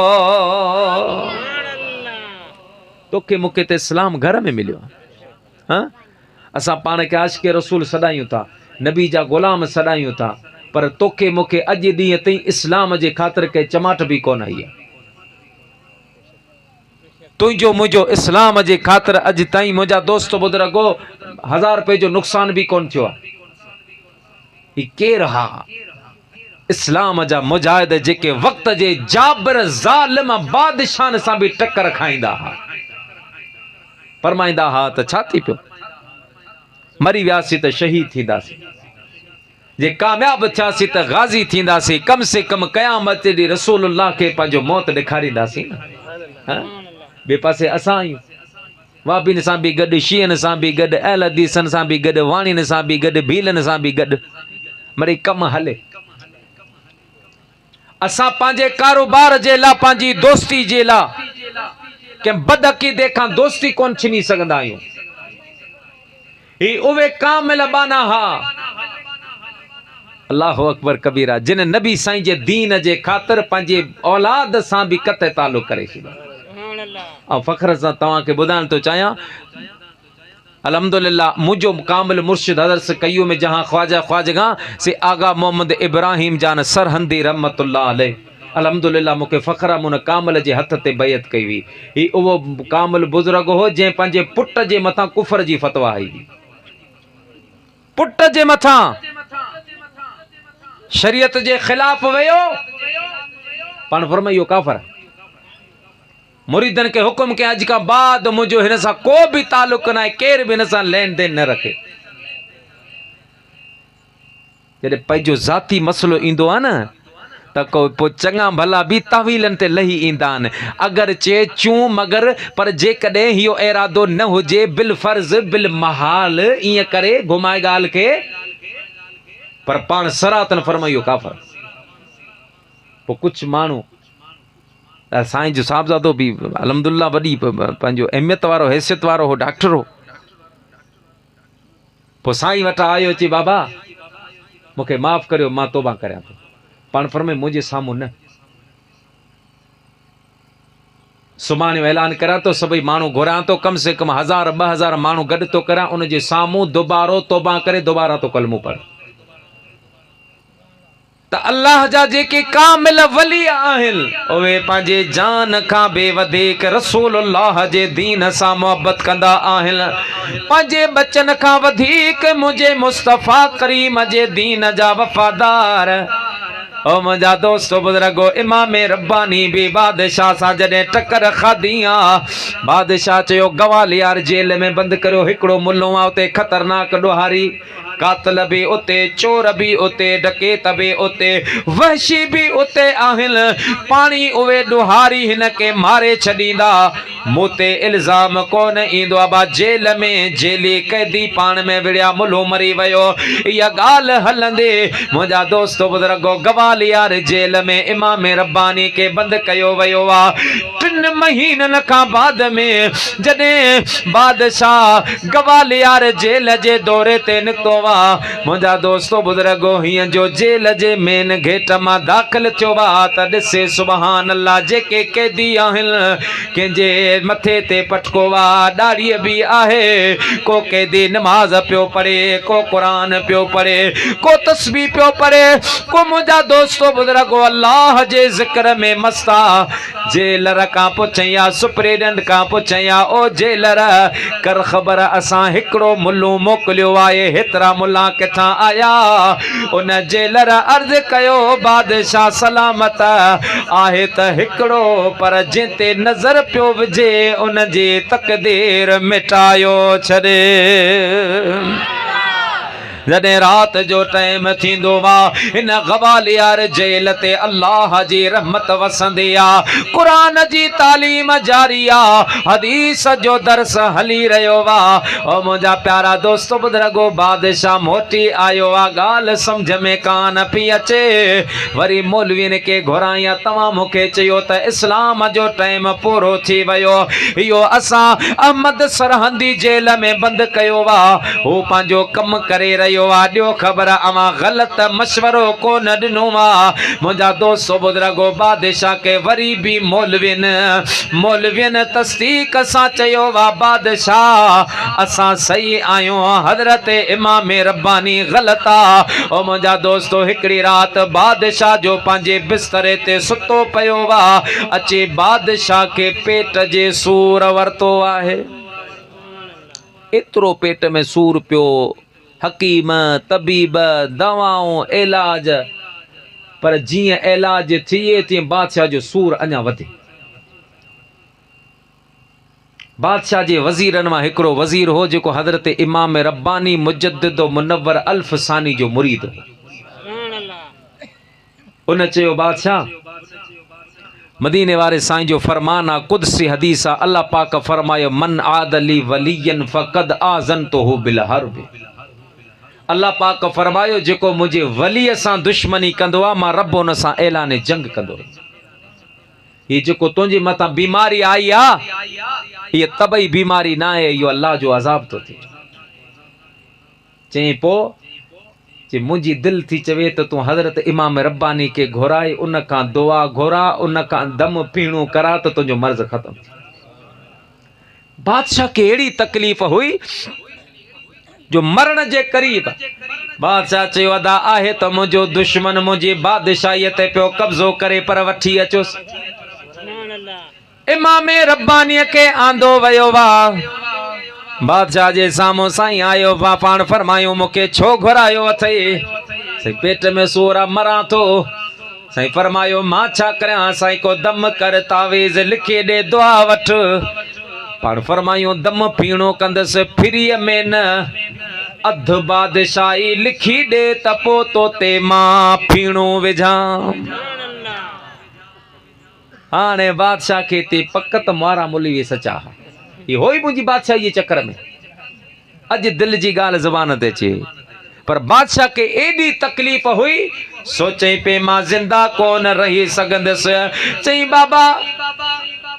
तोखे मूंखे त इस्लाम घर में मिलियो आहे। असां पाण खे आशिक़ रसूल सॾायूं था, नबी जा ग़ुलाम सॾायूं था, पर तोखे मूंखे अॼु ॾींहं ताईं इस्लाम जे ख़ातिर के चमाट बि कोन आई आहे। तुंहिंजो मुंहिंजो इस्लाम जे ख़ातिर अॼु ताईं मुंहिंजा दोस्त बुज़ुर्गो 1000 रुपए जो नुक़सान बि कोन थियो आहे। ही केरु हा? इस्लाम जा मुजाहिद जेके वक़्त जे जाबिर ज़ालिम बादशाहनि सां बि टक्कर खाईंदा हा, फरमाईंदा हा त छा थी पियो, मरी वियासीं त शहीद थींदासीं, जे कामयाब थियासीं त गाज़ी थींदासीं, कम से कम क़यामत ॾींहुं रसूलुल्लाह खे पंहिंजो मौत ॾेखारींदासीं न। ॿिए पासे असां आहियूं, वाबिन सां बि गॾु, शीअनि सां बि गॾु, अहल हदीसनि सां बि गॾु, वाणियुनि सां बि गॾु, भीलनि सां बि गॾु, मिड़ई कमु हले। असां पंहिंजे कारोबार जे लाइ, पंहिंजी दोस्ती जे लाइ कंहिं बदअक़ीदे खां दोस्ती कोन छिनी सघंदा आहियूं। ही उहे कामिल बाना हा, अल्लाहु अकबर कबीरा, जिन नबी साईं जे दीन जे ख़ातिर पंहिंजे औलाद सां बि क़त तालुक़ करे छॾियो। ऐं फ़ख्र सां तव्हांखे ॿुधाइण थो चाहियां, अल्हम्दुलिल्लाह मुझो कामिल मुर्शिद हज़रत कयूम जहां ख्वाजा ख्वाजगा से आगा मोहम्मद इब्राहिम जान सरहंदी रहमतुल्लाह अलैह, अल्हम्दुलिल्लाह मूंखे फ़ख्र आहे मुन कामिल जे हथ ते बैत कई हुई। ही उहो कामिल बुज़ुर्ग हो जंहिं पंहिंजे पुट जे मथां कुफर जी फतवा आई हुई। पुट जे मथां शरीयत जे ख़िलाफ़ वियो, पाण फरमायो इहो काफ़िर आहे। मुरीदन के हुकुम के अज का बाद मुझो हिन सां को भी ताल्लुक न आहे, केर भी हिन सां लेन देन न रखे। जॾहिं पंहिंजो ज़ाती मसलो ईंदो आहे न त को पोइ चङा भला बि तावीलनि ते लही ईंदा आहिनि। अगरि चे चूं मगर, पर जेकॾहिं इहो इरादो न हुजे बिल फर्ज़ बिल महाल ईअं करे घुमाए ॻाल्हि खे, पर पाण सरातन फरमाइयो काफ़िर। पोइ कुझु माण्हू साईं जो साहबज़ादो बि अल्हम्दुलिल्लाह वॾी पंहिंजो अहमियत वारो हैसियत वारो हो, डॉक्टर हो। पोइ साईं वटां आयो, अची बाबा मूंखे माफ़ करियो, मां तौबा करियां थो। पाण फरमाए मुंहिंजे साम्हूं न, सुभाणे ऐलान करां थो, सभई माण्हू घुरां थो, कम से कम 1000 2000 माण्हू गॾु थो करां, उन जे साम्हूं दुबारो तौबा करे दुबारा तो कलमो पढ़। त अल्लाह जा जेके कामिल वली आहिनि उहे पंहिंजे जान खां बि वधीक रसूलुल्लाह जे दीन सां मोहबत कंदा आहिनि, पंहिंजे बचन खां वधीक मुंहिंजे मुस्तफ़ा करीम जे दीन जा वफ़ादार। ओ मुंहिंजा दोस्तो बुज़ुर्गो, इमाम रब्बानी बि बादशाह सां जॾहिं टक्कर खाधी आहे, बादशाह चयो गवालियार जेल में बंदि करियो, हिकिड़ो मुल्लो आहे उते ख़तरनाक ॾोहारी, कातिल भी उते, चोर भी उते, डकैत भी उते, वहशी भी उते आहिनि। पाणी उहे ॾोहारी हिन के मारे छॾींदा, मूं ते इल्ज़ाम कोन ईंदो आहे। बा जेल में जेली कैदी पाण में विड़िया, मुल्हो मरी वियो, इहा ॻाल्हि हलंदे मुंहिंजा दोस्तो बुज़ुर्गो गवालियार जेल में इमाम रब्बानी के बंदि कयो वियो आहे। 3 महीननि खां बाद में जॾहिं बादशाह गवालियार जेल जे दौरे ते निकितो वा, मुंहिंजा दोस्तो बुज़ुर्गो हीअं जो जेल जे मेन गेट मां दाख़िल थियो वा त ॾिसे सुभान अल्लाह, जेके कैदी आहिनि कंहिंजे मथे ते पटको वा, ॾाढ़ीअ बि आहे, को कैदी नमाज़ पियो पढ़े, को क़ुरान पियो पढ़े, को तस्बीह पियो पढ़े, को मुंहिंजा दोस्तो बुज़ुर्गो अल्लाह जे ज़िक्र में मस्ता। जेलर खां पुछई या सुप्रीडेंट खां पुछई या ओ जेलर कर ख़बर, असां हिकिड़ो मुल्लो मोकिलियो आहे, हेतिरा मुला किथां आया उन जेलर अर्ज कयो बादशाह सलामत आहे त हिकिड़ो पर जिते नज़र पियो विझे उन जी तकदीर मिटायो छॾे जॾहिं रात जो टाइम थींदो वा इन गवालियार जेल ते अल्लाह जी रहमत वसंदी आ कुरान जी तालीम जारी आ हदीस जो दर्स हली रहियो वा ओ मुंहिंजा प्यारा दोस्तो बुज़ुर्गो बादशाह मोटी आयो आ ॻाल्हि सम्झ में कान पई अचे वरी मौलवीन खे घुराया तव्हां मूंखे चयो त इस्लाम जो टाइम पूरो थी वियो इहो असां अहमद सरहंदी जेल में बंदि कयो वा हू पंहिंजो कमु करे रहियो ॾियो ख़बर अवां ग़लति मशवरो कोन ॾिनो आहे मुंहिंजा दोस्त बुज़ुर्गो बादशाह खे वरी बि मौलवियन तस्दीक सां चयो वा बादशाह असां सही आहियूं हज़रत इमाम रब्बानी ग़लति आहे ओ मुंहिंजा दोस्तो हिकिड़ी राति बादशाह जो पंहिंजे बिस्तरे ते सुतो पियो वा अचे बादशाह खे पेट जे सूर वरितो आहे एतिरो पेट में सूर पियो हकीम तबीब दवाऊं इलाज पर जियां इलाज थिए तीअं बादशाह जो सूर अञा वधे बादशाह जे वज़ीरनि मां हिकिड़ो वज़ीर हो जेको हज़रत इमाम रब्बानी मुजद्दिद मुनव्वर अल्फसानी जो मुरीद हो उन चयो बादशाह मदीने वारे साईं जो फरमान आहे कुदसी हदीस आहे अल्लाह पाक फरमायो मन आदली वलियन फ़क़द आज़नतुहु बिल हर्ब अल्लाह पाक फरमायो जेको मुझे वलीअ सां दुश्मनी कंदो आहे मां रब उन सां ऐलान जंग कंदो ये जेको तुंहिंजे मथां बीमारी आई आहे ये तबई बीमारी ना आहे इहो अल्लाह जो अज़ाब तो थिए चई पोइ जे मुंहिंजी दिलि थी चवे त तूं हज़रत इमाम रब्बानी खे घुराए उन खां दुआ घुरा उन खां दम पीणो करा त तुंहिंजो मर्ज़ ख़तम बादशाह खे अहिड़ी तकलीफ़ हुई जो मरण जे क़रीब बादशाह चयो अदा आहे त मुंहिंजो दुश्मन मुंहिंजी बादशाहीअ ते पियो कब्ज़ो करे पर वठी अचोसि इमाम रब्बानीअ खे आंदो वियो वा बादशाह जे साम्हूं साईं आयो वा पाण फरमायो मूंखे छो घुरायो अथई साईं पेट में सूर आहे मरां थो साईं फरमायो मां छा करियां साईं को दम कर तावीज़ लिखी ॾे दुआ वठ पाण फरमायो दम पीणो कंदसि फ्रीअ में न अधु बादशाही लिखी ॾे त पोइ तो ते मां पीणो विझां हाणे बादशाह खे ते पक त मारा मुली सचा इहो ई मुंहिंजी बादशाही जे चक्कर में अॼु दिलि जी ॻाल्हि ज़बान ते अचे पर बादशाह खे एॾी तकलीफ़ हुई सोचई पे मां ज़िंदा कोन रही सघंदसि चई बाबा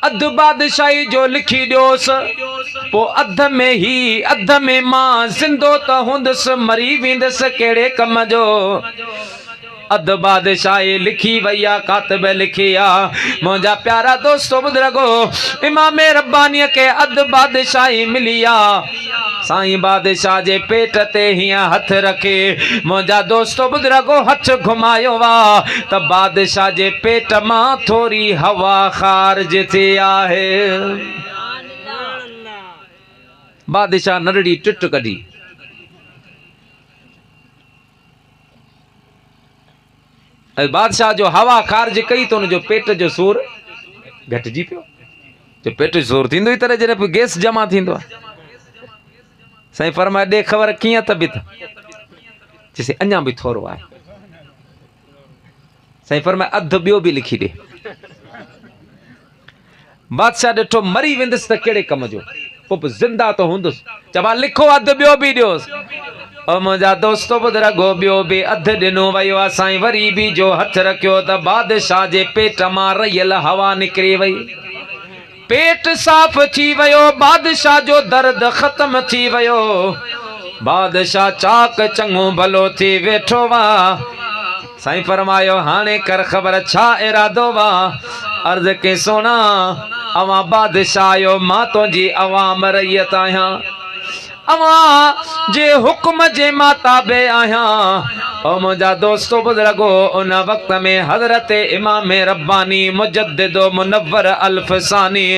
अधु बादशाही जो लिखी ॾियोसि पोइ अध में मां ज़िंदो त हूंदसि मरी वेंदसि कहिड़े कम जो अधु बादशाही लिखी वई आहे कातिब लिखी आहे मुंहिंजा प्यारा दोस्तो बुज़ुर्गो इमाम रब्बानीअ खे अधु बादशाही मिली आहे साईं बादशाह जे पेट ते हीअं हथ रखे मुंहिंजा दोस्तो बुज़ुर्गो हथ घुमायो वा त बादशाह जे पेट मां थोरी हवा ख़ारिज थी आहे बादशाह नरड़ी टिट कढी बादशाह जो हवा ख़ारिज कई तो उनजो पेट जो सूर घटिजी पियो जो पेट जो सूर थींदो ई तरह जॾहिं गैस जमा थींदो आहे साईं फरमाए ॾे ख़बर कीअं तबियत चइसि अञा बि थोरो आहे साईं फरमाए अधु ॿियो बि लिखी ॾे बादशाह ॾिठो मरी वेंदुसि त कहिड़े कम जो पोइ बि ज़िंदा त हूंदुसि चवा लिखो अधु ॿियो बि ॾियोसि ओ मुंहिंजा दोस्तो बुज़ुर्गो ॿियो बि अधु ॾिनो वियो आहे साईं वरी बि जो हथ रखियो त बादशाह जे पेट मां रहियल हवा निकिरी वई पेट साफ़ थी वियो बादशाह जो दर्द ख़त्म थी वियो बादशाह चाक चङो भलो थी वेठो वा साईं फरमायो हाणे कर ख़बर छा इरादो वा अर्ज़ के सोना अवां बादशाह आयो मां तुंहिंजी अवाम रहियत आहियां अवां जे हुक्म जे माताबे आहियां। ओ मुंहिंजा दोस्तो बुजुर्गो, उन वक्त में हजरत इमाम रब्बानी मुजद्दिद मुनव्वर अल्फसानी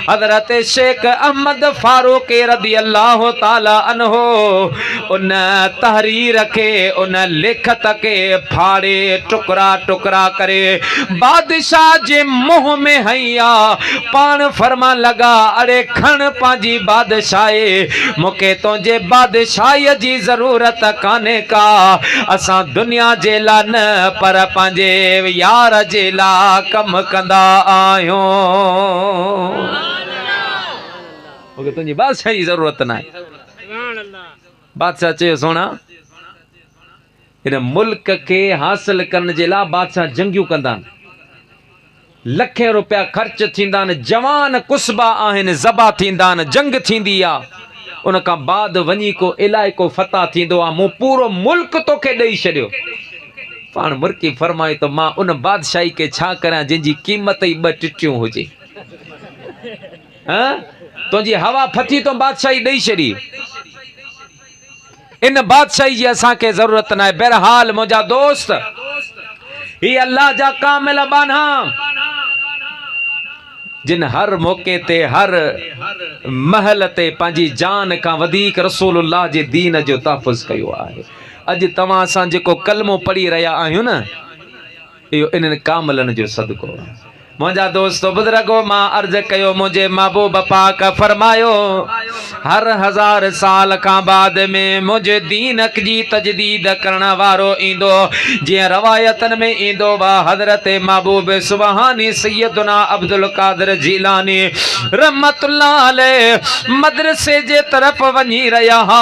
हजरत शेख अहमद फारूक रदी अल्लाह ताला अन्हो उन तहरीर के उन लिखत के फाड़े टुकड़ा टुकड़ा करे बादशाह जे मुंह में हैया पान फरमा लगा, अरे खण पांजी बादशाही, मुके तो जे बादशाही जी जरूरत काने का। असां दुनिया जे ला न पर पांजे यार जे ला कम कंदा आहियूं। मुके तुंहिंजी बादशाही जरूरत न आहे। बादशाह चयो सोना इन मुल्क के हासिल करने जे ला बादशाह जंगियूं कंदा, लखें रुपया खर्च थींदा, जवान कुस्बा आहिनि, ज़बा थींदा, जंग थींदी आ, उन खां बाद वञी को इलाइको फतह थींदो आ, मूं पूरो मुल्क तोखे ॾेई छॾियो। पाण मुर्की फरमाए तो मां उन बादशाही के छा करियां जंहिंजी क़ीमत ई 2 टिटियूं हुजे। तुंहिंजी हवा फथी तो बादशाही ॾेई छॾी, इन बादशाही जी असांखे ज़रूरत न आहे। बहरहाल मुंहिंजा दोस्त, ही अल्लाह जा कामिल बाना जिन हर मौके ते हर महल ते पंहिंजी जान खां वधीक रसूलुल्लाह जे दीन जो तहफ़ुज़ कयो आहे। अॼु तव्हां असां जेको कलमो पढ़ी रहिया आहियूं न, इहो इन्हनि कामिलनि जो सदको आहे। मुंहिंजा दोस्तो बुजुर्गो, मां अर्ज़ कयो मुंहिंजे महबूब पाक फरमायो हर 1000 साल खां बाद में मुंहिंजे दीन जी तजदीद करण वारो ईंदो। जीअं रवायतन में ईंदो वा हज़रत महबूब सुबहानी सैयदना अब्दुल कादिर जीलानी रहमतुल्लाह अलैह मदरसे जे तरफ वञी रहिया हा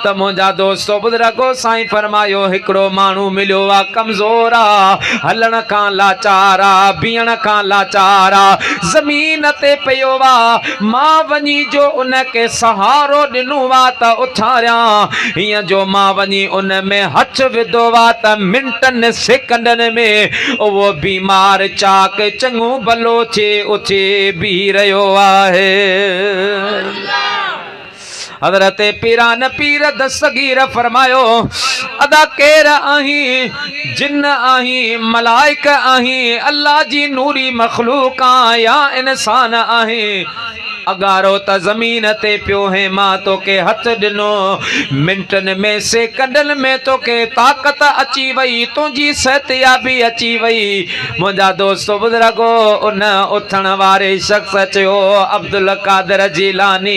त मुंहिंजा दोस्तो बुजुर्गो, साईं फरमायो हिकिड़ो माण्हू मिलियो आ, कमज़ोर आ, हलण खां लाचार आ, बीहण खां लाचारा, जमीन ते पियो वा। मां वञी जो उनके सहारो ॾिनो वा त उथारिया, हीअं जो मां वञी उन में हथ विधो वा त मिंटनि सेकंडनि में उहो बीमार चाक चङो भलो थे उथे बीह रहियो आहे। हज़रत पीरान पीर दस्तगीर फरमायो, अदा केर आहीं, जिन आहीं, मलाइक आहीं, अल्लाह जी नूरी मखलूक या इंसान आहीं। अगारो त ज़मीन ते पियो है, मां तोखे हथ ॾिनो, मिंटनि में सेकंडनि में तोखे ताक़त अची वई, तुंहिंजी सिहतयाबी अची वई। मुंहिंजा दोस्तो बुजुर्गो, उन उथण वारे शख्स चयो, अब्दुल कादिर जीलानी,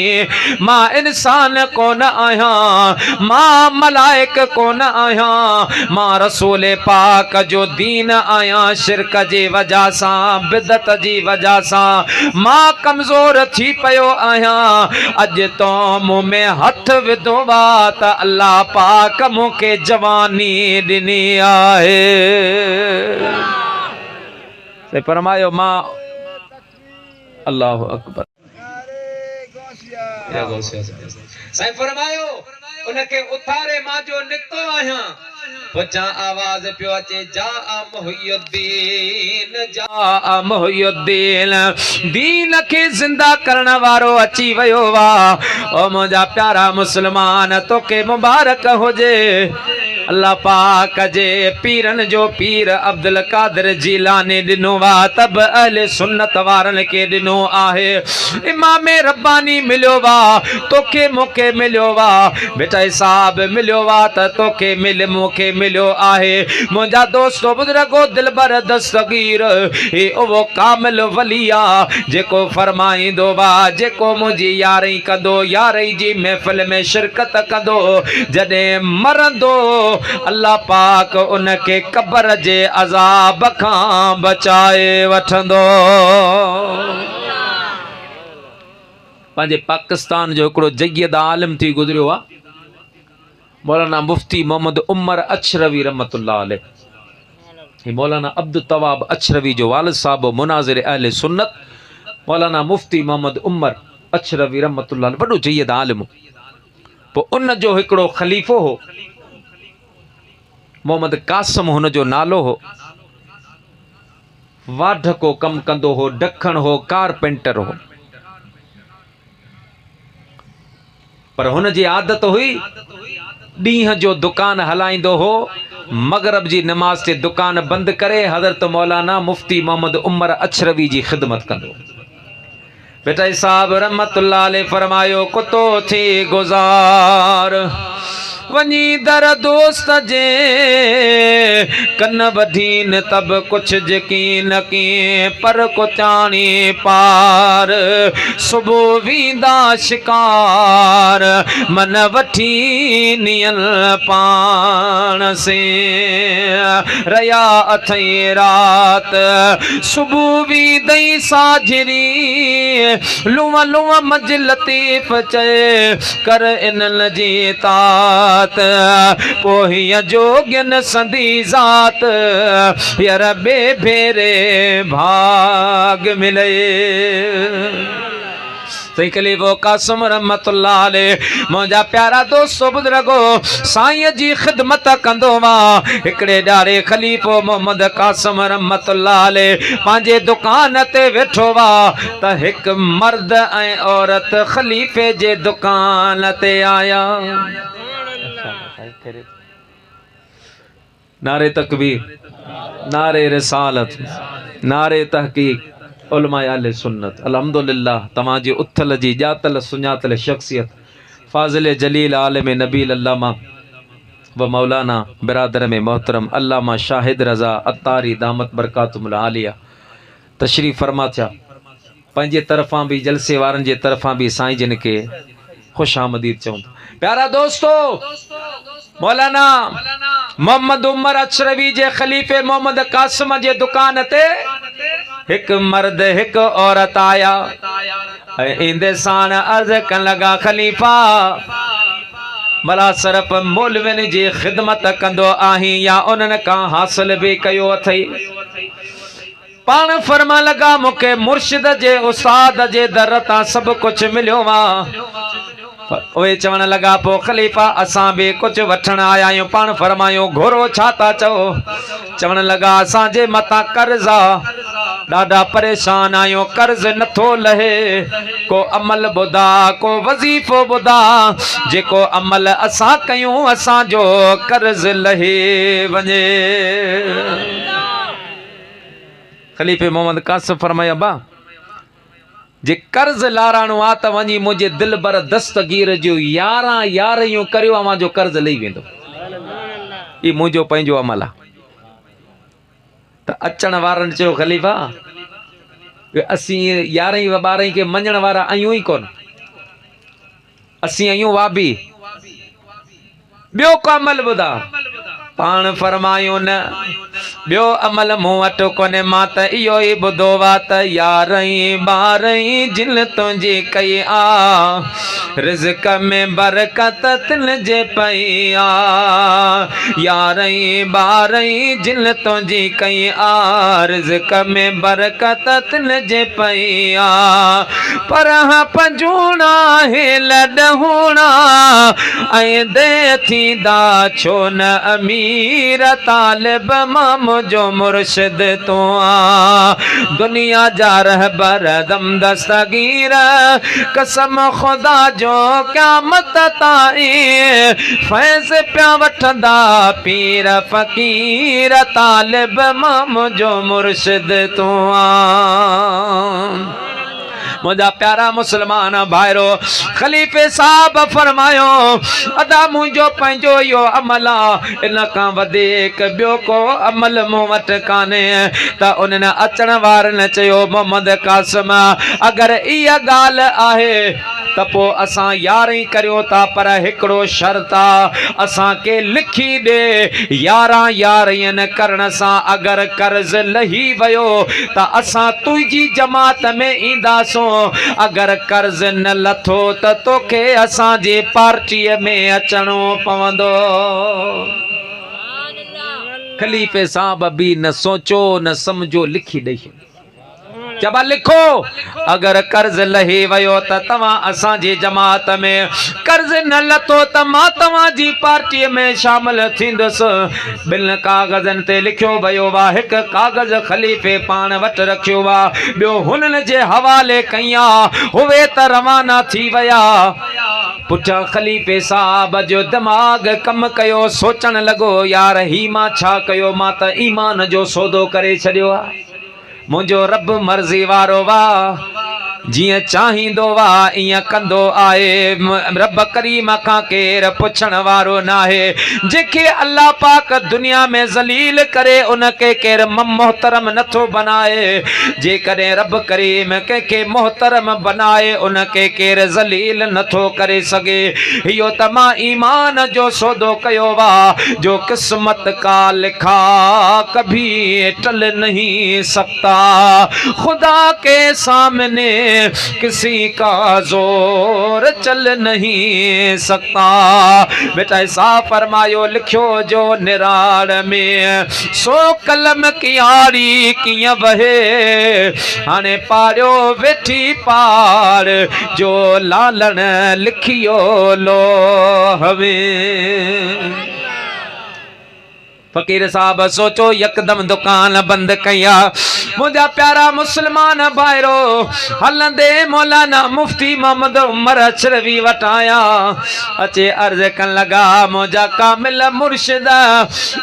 मां इंसान कोन आहियां, मां मलाइक कोन आहियां, मां रसूल पाक जो दीन आहियां। शिरक जे वजह सां, बिदत जी वजह सां मां कमज़ोर थी पयो आहियां। अॼु तो मुंह में हथ विधो वा त अल्लाह पाक मूंखे जवानी ॾिनी आहे। फरमायो मां अल्लाहु अकबर। साईं फरमायो उनके उथारे मां जो निकतो आहियां, पुछां आवाज पियो अचे, जा मुहियुद्दीन, जा मुहियुद्दीन, दीन के जिंदा करण वारो अची वयो वा। ओ मुंहिंजा प्यारा मुसलमान, तोखे मुबारक हुजे। अल्लाह पाक जे पीरन जो पीर अब्दुल कादिर जीलानी ॾिनो वा, तब अहले सुन्नत वारनि के ॾिनो आहे। इमाम रब्बानी मिलियो वा, तोखे मूंखे मिलियो वा, बेटा हिसाब मिलियो वा त तोखे मिल मूंखे मिलियो आहे। मुंहिंजा दोस्तो बुजुर्गो, दिलबर दस्तगीर, हे उहो कामिल वली आ जेको फरमाईंदो वा, जेको मुंहिंजी यारई कंदो, यारई जी महफ़िल में शिरकत कंदो, जॾहिं मरंदो अल्लाह पाक उनके कब्र जे अज़ाब खां बचाए वठंदो। पंहिंजे पाकिस्तान जो हिकिड़ो जय्यद आलिम थी गुज़रियो आहे, मौलाना मुफ्ती मोहम्मद उमर अशरवी रहमतुल्लाह अलैह। मौलाना अब्दुल तवाब अशरवी जो वालिद साहब मुनाज़िर अहले सुन्नत मौलाना मुफ्ती मोहम्मद उमर अशरवी रहमतुल्लाह अलैह, वॾो जय्यद आलिम। पोइ उन जो हिकिड़ो ख़लीफ़ो हो, मोहम्मद कासिम हुन जो नालो हो। वाढ को कम कंदो हो, ढखण हो, कारपेंटर हो। पर हुन जी आदत हुई ॾींहं जो दुकान हलाईंदो हो, मगरब जी नमाज ते दुकान बंदि करे हज़रत मौलाना मुफ्ती मोहम्मद उमर अशरवी जी ख़िदमत कंदो। बेटा साहब रहमतुल्लाह अलैह फरमायो कुतो थी गुज़ार वनी दर दोस्त जे कन वधीन तब कुछ यकीन की पर को चाणी पार सुबुह वींदा शिकार मन वठी नियल पाण से रया अथई रात सुबुह वींदई साझरी लुआ लुआ मज लतीफ़ चए कर इनल जी तात पोहिया जोगियन संदी जात यार बे भेरे भाग मिले। सही कलीबो कासिम रहमतुल्लाह अलैह मुंहिंजा प्यारा दोस्तो बुजुर्गो साईं जी ख़िदमत कंदो वा। हिकिड़े ॾाढे ख़लीफ़ो मोहम्मद कासिम रहमतुल्लाह अलैह पंहिंजे दुकान ते वेठो वा त हिकु मर्द ऐं औरत ख़लीफ़े जे दुकान ते आया। नारे तकबीर, नारे रिसालत, नारे तहकीक उलमा अहले सुन्नत। अल्हम्दुलिल्लाह तव्हांजी उथल जी ॼातल सुञातल शख्सियत फाज़िल जलील आलिम नबील अल्लामा व मौलाना बिरादर में मोहतरम अल्लामा शाहिद रज़ा अत्तारी दामत बरकातुहुल आलिया तशरीफ़ फरमा थिया। पंहिंजे तरफ़ां बि जलसे वारनि जे तरफ़ां बि साईं जिन खे ख़ुशि आमदीद चऊं। प्यारा दोस्तो मौलाना मोहम्मद उमर अशरवी जे ख़लीफ़े मोहम्मद कासिम जे दुकान ते हिकु मर्द हिकु औरत आया ऐं ईंदे साण अर्ज़ कन लगा ख़लीफ़ा भला सिर्फ़ मौलवियुनि जी ख़िदमत कंदो आहीं या उन्हनि खां हासिल बि कयो अथई? पाण फरमा लगा मूंखे मुर्शिद जे उस्ताद जे दर तां सभु कुझु मिलियो वा। उहे चवण लगा पो ख़लीफ़ा असां बि कुझु वठण आया आहियूं। पाण फरमायो घोरो छा था चओ? चवण लगा असांजे मथां कर्ज़ आहे, ॾाढा परेशान आहियूं, कर्ज़ नथो लहे। को अमल ॿुधा, को वज़ीफ़ो ॿुधा, जेको अमल असां कयूं असांजो कर्ज़ लहे वञे। ख़लीफ़े मोहम्मद कासिम फरमाया बा जे कर्ज़ लाराणो आहे त वञी मुंहिंजे दिल भर दस्तगीर जो 11 यारियूं करियो अवांजो कर्ज़ लही वेंदो। ई मुंहिंजो पंहिंजो अमल आहे। त अचण वारनि चयो ख़लीफ़ा असीं 11 व 12 खे मञण वारा आहियूं ई कोन, असीं आहियूं वाबी। ॿियो को अमल ॿुधा? पाण फरमायो न ॿियो अमल मूं वटि कोन्हे, मां त इहो ई ॿुधो वा त 11 12 जिन तुंहिंजी कई आ रिज़्क़ में बरकत तिल जे पई आ। 11 12 जिन तुंहिंजी कई आ रिज़्क़ में बरकत तिल जे पई आ। पर हा पंजूणा हेल ॾहूणा ऐं दे थींदा छो न अमीर तालिब मां मुंहिंजो मुर्शिद तूं आ। दुनिया जा रहबर दम दस्तगीर कसम खुदा जो क़यामत ताईं फैज़ पिया वठंदा पीर फ़कीर तालिब मां मुंहिंजो मुर्शिद तूं आ। मुंहिंजा प्यारा मुस्लमान भाइरो ख़लीफ़े साहब फरमायो अदा मुंहिंजो पंहिंजो इहो अमल आहे, इन खां वधीक ॿियो को अमल मूं वटि कान्हे। त उन्हनि अचण वारनि चयो मोहम्मद कासिम अगरि इहा ॻाल्हि आहे त पोइ असां 11 करियो था, पर हिकिड़ो शर्त आहे असांखे लिखी ॾे 11 करण सां अगरि कर्ज़ लही वियो त असां तुंहिंजी जमात में ईंदासूं। अगरि कर्ज़ न लथो त तोखे असांजे पार्टीअ में अचणो पवंदो। ख़लीफ़े साहब बि न सोचो न समझो, लिखी ॾेई चबा लिखो अगरि कर्ज़ लही वियो त तव्हां असांजी जमात में, कर्ज़ न लथो त मां तव्हांजी पार्टीअ में शामिल थींदुसि। 2 कागज़नि ते लिखियो वियो वा। हिकु कागज़ ख़लीफ़े पाण वटि रखियो वा, ॿियो हुननि जे हवाले कई आहे। उहे त रवाना थी विया। पुठियां खलीफ़े साहब जो दिमाग़ कम कयो, सोचण लॻो यार ही मां छा कयो, मां त ईमान जो सौदो करे छॾियो आहे। मुंहिंजो रब मर्ज़ी वारो वाह, जियां चाहींदो वाह इयां कंदो आहे। रब करीम खां केर पुछण वारो नाहे। जेके अल्लाह पाक दुनिया में ज़लील करे उनके केर मोहतरम नथो बनाए। जेकॾहिं रब करीम कंहिंखे मोहतरम बनाए उनके केर ज़लील नथो करे सघे। इहो त मां ईमान जो सौदो कयो वाह, जो किस्मत का लिखा कभी टल नहीं सकता, खुदा के सामने किसी का जोर चल नहीं सकता। बेटा साहब फरमायो लिखियो जो निराड़ में सो कलम की आड़ी कियां वहे, हाणे पारियो वेठी पार जो लालण लिखियो लो हवे। फकीर साहब सोचो यकदम दुकान बंद कया। मुझा प्यारा मुसलमान भाईरो हलंदे मौलाना मुफ्ती मोहम्मद उमर अशरवी वटाया अचे अर्ज कन लगा, मुझा कामिल मुर्शिद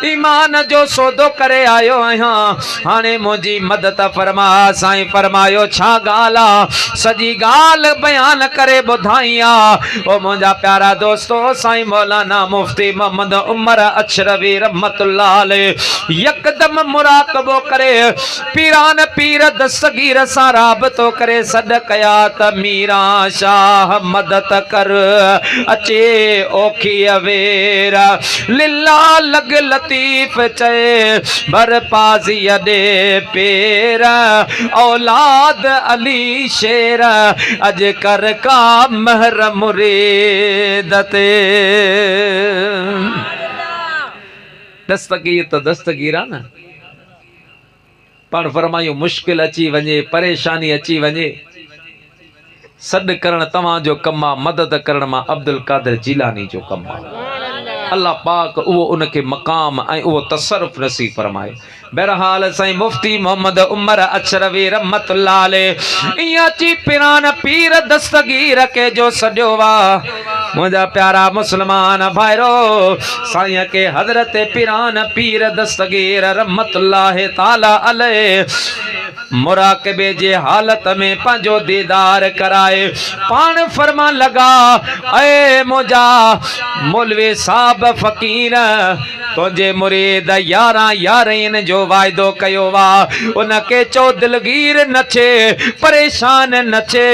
ईमान जो सौदो करे आयो आहियां, हाणे मुझी मदद फरमा। साईं फरमायो छा गाल आ, सजी गाल बयान करे बुधाइया। ओ मुझा प्यारा दोस्तो साईं मौलाना मुफ्ती मोहम्मद उमर अशरवी रहमतुल्लाह यकदम मुराकबो करे, पीरान पीर दस्तगीर सां राबतो करे सॾ कया त मीरा शाह मदद कर अचे ओखी अवेर। लिल्ला लग लतीफ़ चए भर पाज़ी अॾे पेर, औलाद अली शेर अज कर का महर मुरीद ते। दस्तगीर तो दस्तगीर आ न, पण फरमायो मुश्किल अची वञे, परेशानी अची वञे, सॾ करण तव्हां जो कम आ, मदद करण मां अब्दुल कादिर जिलानी जो कम आ। अल्लाह पाक उहो उनके मकाम ऐं उहो तसरुफ नसीब फरमाए। बहरहाल साईं मुफ्ती मोहम्मद उमर अशरवी रहमतुल्लाह अलैह इया ची पिरान पीर दस्तगीर के जो सॾियो वा। मुझा प्यारा मुसलमान भाईरो साईं के हजरत पिरान पीर दस्तगीर रहमतुल्लाह ताला अलैह मुराकबे जे हालत में पंहिंजो दीदार कराए पान फरमा लगा, ऐ मुझा मौलवी साहब फ़कीर तुझे मुरीद यारा यारन जो वायदो कयो वा, उनके चो दिलगीर न थे परेशान न थे।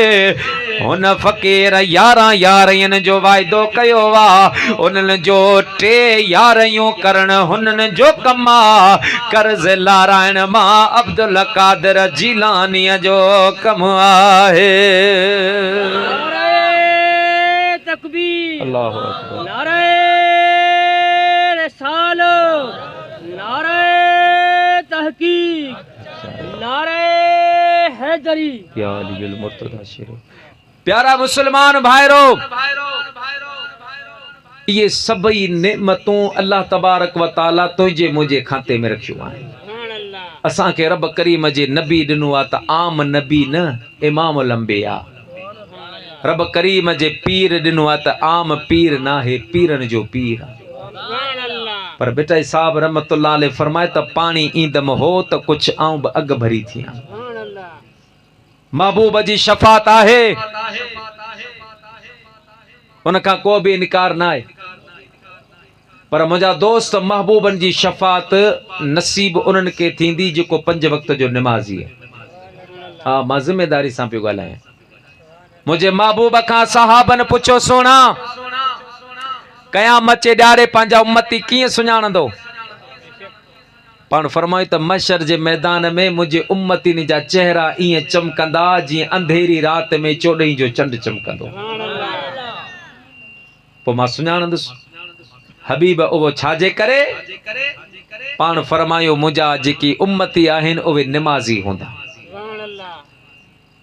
उन फ़कीर यारा यारन जो वायदो कयो वा, उन्हनि जो 3 यारियूं करण हुननि जो कमा, कर्ज लाराइण मां अब्दुल कादिर जिलानीअ जो कम आहे। नारे तकबीर, अल्लाहु अकबर, नारे रिसालो, नारे तहकीक, नारे हैदरी। या अलील मुर्तदा शेर। प्यारा मुसलमान भाईरो ये सभई नेमतूं अल्लाह तबारक व ताला तुझे मुझे खाते में रखियो आहिनि। असां के रब करीम जे नबी दिनो आ त आम नबी न इमामुल अंबिया। रब करीम जे पीर दिनो आ त आम पीर ना है, पीरन जो पीर आ। पर बेटा साहब रहमतुल्लाह अलैह फरमाए त पानी ईंदम हो त कुछ आऊं ब अग भरी थिया। महबूब जी शफात आहे, उनका को भी इनकार ना है। पर मुझा दोस्त महबूबन जी शफात नसीब उन्हनि के थींदी जेको 5 वक्त जो निमाज़ी है। हाँ मां जिम्मेदारी सां पियो ॻाल्हायां। मुझे महबूब खां सहाबन पुछो सोना क़यामत जे ॾियारे पंहिंजा उम्मती कीअं सुञाणंदो? पाण फरमायो त मशर जे मैदान में मुझे उम्मतीन जा चेहरा ईअं चमकंदा जीअं अंधेरी रात में 14 जो चंड चमकंदो। पोइ मां सुञाणंदुसि हबीब उहो छाजे करे? पाण फरमायो मुंहिंजा जेकी उम्मती आहिनि उहे निमाज़ी हूंदा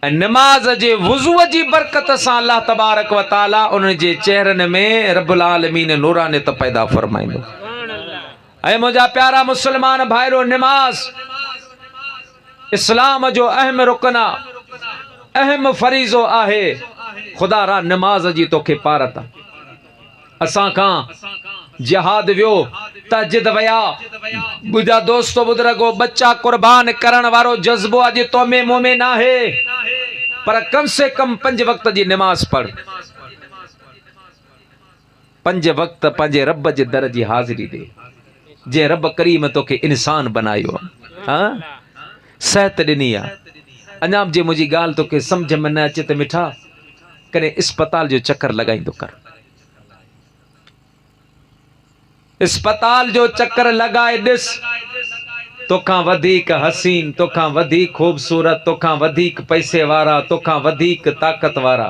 ऐं निमाज़ जे वुज़ूअ जी बरकत सां अल्लाह तबारक व ताला उन्हनि जे चेहरनि में रब्बुल आलमीन नूरानियत पैदा फरमाईंदो। ऐं मुंहिंजा प्यारा मुसलमान भाइरो, निमाज़ इस्लाम जो अहम रुकन आहे, अहम फरीज़ो आहे। खुदा रा निमाज़ जी तोखे पारत आहे। असां खां जिहाद वियो तहजिद वया बुझा दोस्तो बुजुर्गो बच्चा कुर्बान करण वारो जज्बो अज तो में मुंह में ना है पर कम से कम 5 वक्त जी नमाज पढ़ 5 वक्त पंहिंजे रब जे दर जी हाज़िरी दे जे रब करीम तोखे इंसान बनायो हाँ सेहत ॾिनी आहे अञा जे मुंहिंजी ॻाल्हि तोखे सम्झ में न अचे त मिठा कॾहिं अस्पताल जो चक्कर लॻाईंदो कर अस्पताल जो चक्कर लॻाए ॾिस तोखां वधीक हसीन तोखां वधीक खूबसूरत तोखां वधीक पैसे वारा तोखां वधीक ताकत वारा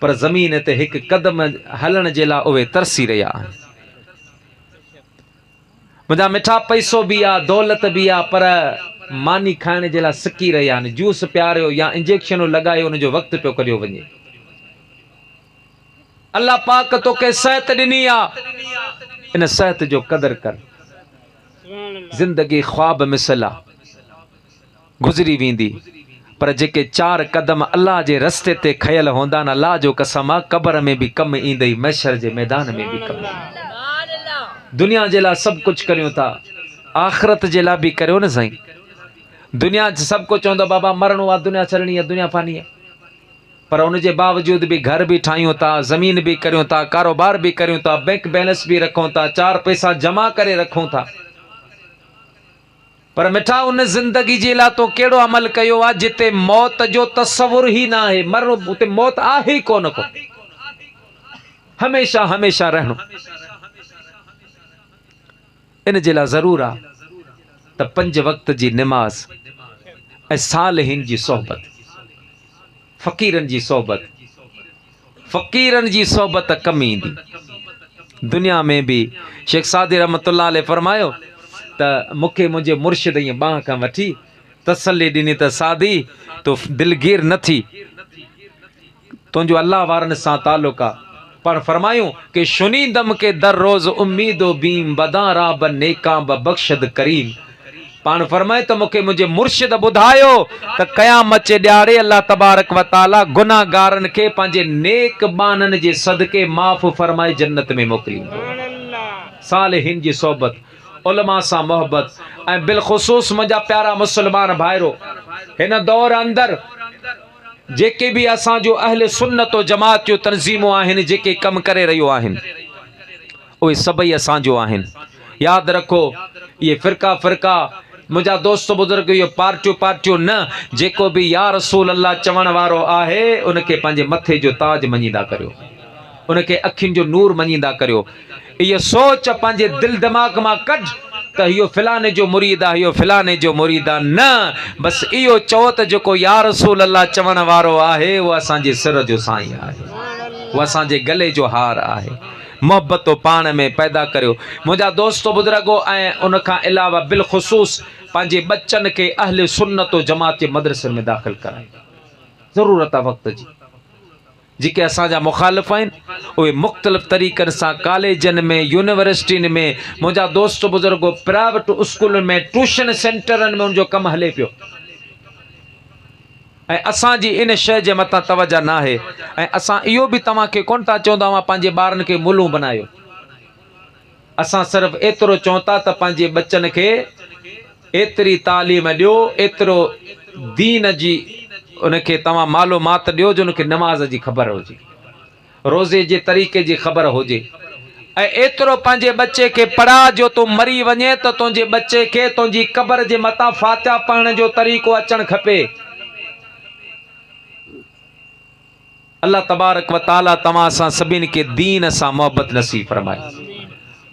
पर ज़मीन ते हिकु कदम हलण जे लाइ उहे तरसी रहिया आहिनि मुंहिंजा मिठा पैसो बि आहे दौलत बि आहे पर मानी खाइण जे लाइ सिकी रहिया आहिनि जूस पियारियो या इंजेक्शनूं लॻायो उनजो वक़्तु पियो करियो वञे अल्लाह पाक तोखे सिहत ॾिनी आहे इन सिहत जो क़दर कर ज़िंदगी ख्वाब मिसल आहे गुज़री वेंदी पर जेके 4 कदम अल्लाह जे रस्ते ते खयल हूंदा न अल्लाह जो कसम आहे क़ब्र में बि कमु ईंदई महशर जे मैदान में बि कमु दुनिया जे लाइ सभु कुझु करियूं था आख़िरत जे लाइ बि करियो न साईं दुनिया सभु कुझु चवंदो बाबा मरणो आहे दुनिया छॾणी आहे दुनिया फानी आहे पर उनजे बावजूद भी घर भी ठायूं था ज़मीन भी करियूं था कारोबार भी करियूं था बैंक बैलेंस भी रखूं था 4 पैसा जमा करे रखूं था पर मिठा उन जिंदगी जे लाइ तो कहिड़ो अमल कयो आहे जिते मौत जो तस्वुर ही ना आहे मरणो उते मौत आहे ही कोन को हमेशा हमेशा रहणो इन जे लाइ ज़रूर आहे त 5 वक्त जी नमाज ऐं सालिहीन जी सोहबत फ़कीरन जी सोहबत कम ईंदी दुनिया में भी शेख सादी रहमतुल्लाह अलैह फरमायो त मूंखे मुंहिंजे मुर्शिद ईअं बांह खां वठी तसल्ली ॾिनी त सादी तो दिलगीर न थी तुंहिंजो अल्लाह वारनि सां ताल्लुक़ आहे पर फरमायूं कि शुनीदम के दर रोज़ उम्मीदो बीम बदारा ब नेका ब बख्शद करीम पान फरमाए तो मूंखे मुंहिंजे मुर्शिद ॿुधायो त क़यामत जे ॾियारे अल्लाह तबारक व तआला गुनाहगारनि खे पंहिंजे नेक बाननि जे सदके माफ़ फरमाए जन्नत में मोकिलींदो सालिहीन जी सोहबत उलमा सां मोहब्बत ऐं बिलख़ुसूस मुंहिंजा प्यारा मुस्लमान भाइरो हिन दौर अंदर जेके भी असांजो अहले सुन्नत व जमात जो तंज़ीमूं आहिनि जेके कम करे रहियो आहिनि उहे सभई असांजो आहिनि यादि रखो ये फिरका मुझा दोस्त बुजुर्ग यो पार्टियों न जेको भी या रसूल अल्लाह चवण वारो आहे उनके पंहिंजे मथे जो ताज मञींदा करियो उनके अखियुनि जो नूर मञींदा करियो ये सोच पंहिंजे दिल दिमाग़ मां कढ त इहो फिलाने जो मुरीद आहे इहो फिलाने जो मुरीद आहे न बस इहो चओ त जेको या रसूल अल्लाह चवण वारो आहे उहो असांजे सिर जो साईं आहे उहो असांजे गले जो हार आहे मोहब्बत पाण में पैदा करियो मुंहिंजा दोस्तो बुजुर्गो ऐं उनखां अलावा बिलख़ुसूस पंहिंजे बच्चन के अहले सुन्नत व जमात जे मदरसे में दाख़िल कराए ज़रूरत आहे वक़्त जी जेके असांजा मुखालिफ़ आहिनि उहे मुख़्तलिफ़ तरीक़नि सां कॉलेजनि में यूनिवर्सिटियुनि में मुंहिंजा दोस्त बुजुर्गो प्राइवेट स्कूलनि में ट्यूशन सेंटरनि में उनजो कमु हले पियो ऐं असांजी इन शइ जे मथां तवजा न आहे ऐं असां इहो बि तव्हांखे कोन था चवंदा हुआ पंहिंजे ॿारनि खे मुलूं बनायो असां सिर्फ़ु एतिरो चऊं था त पंहिंजे बच्चनि खे एतिरी तालीम ॾियो एतिरो दीन जी उनखे तव्हां मालूमात ॾियो जो उनखे नमाज़ जी ख़बर हुजे रोज़े जे तरीक़े जी ख़बर हुजे ऐं एतिरो पंहिंजे बच्चे खे पढ़ा जो तूं मरी वञे त तुंहिंजे बच्चे खे तुंहिंजी क़बर जे मथां फातिहा पढ़ण जो तरीक़ो अचणु खपे अल्लाह तबारक व तआला तव्हां सां सभिनि खे दीन सां मोहब्बत नसीब फरमाए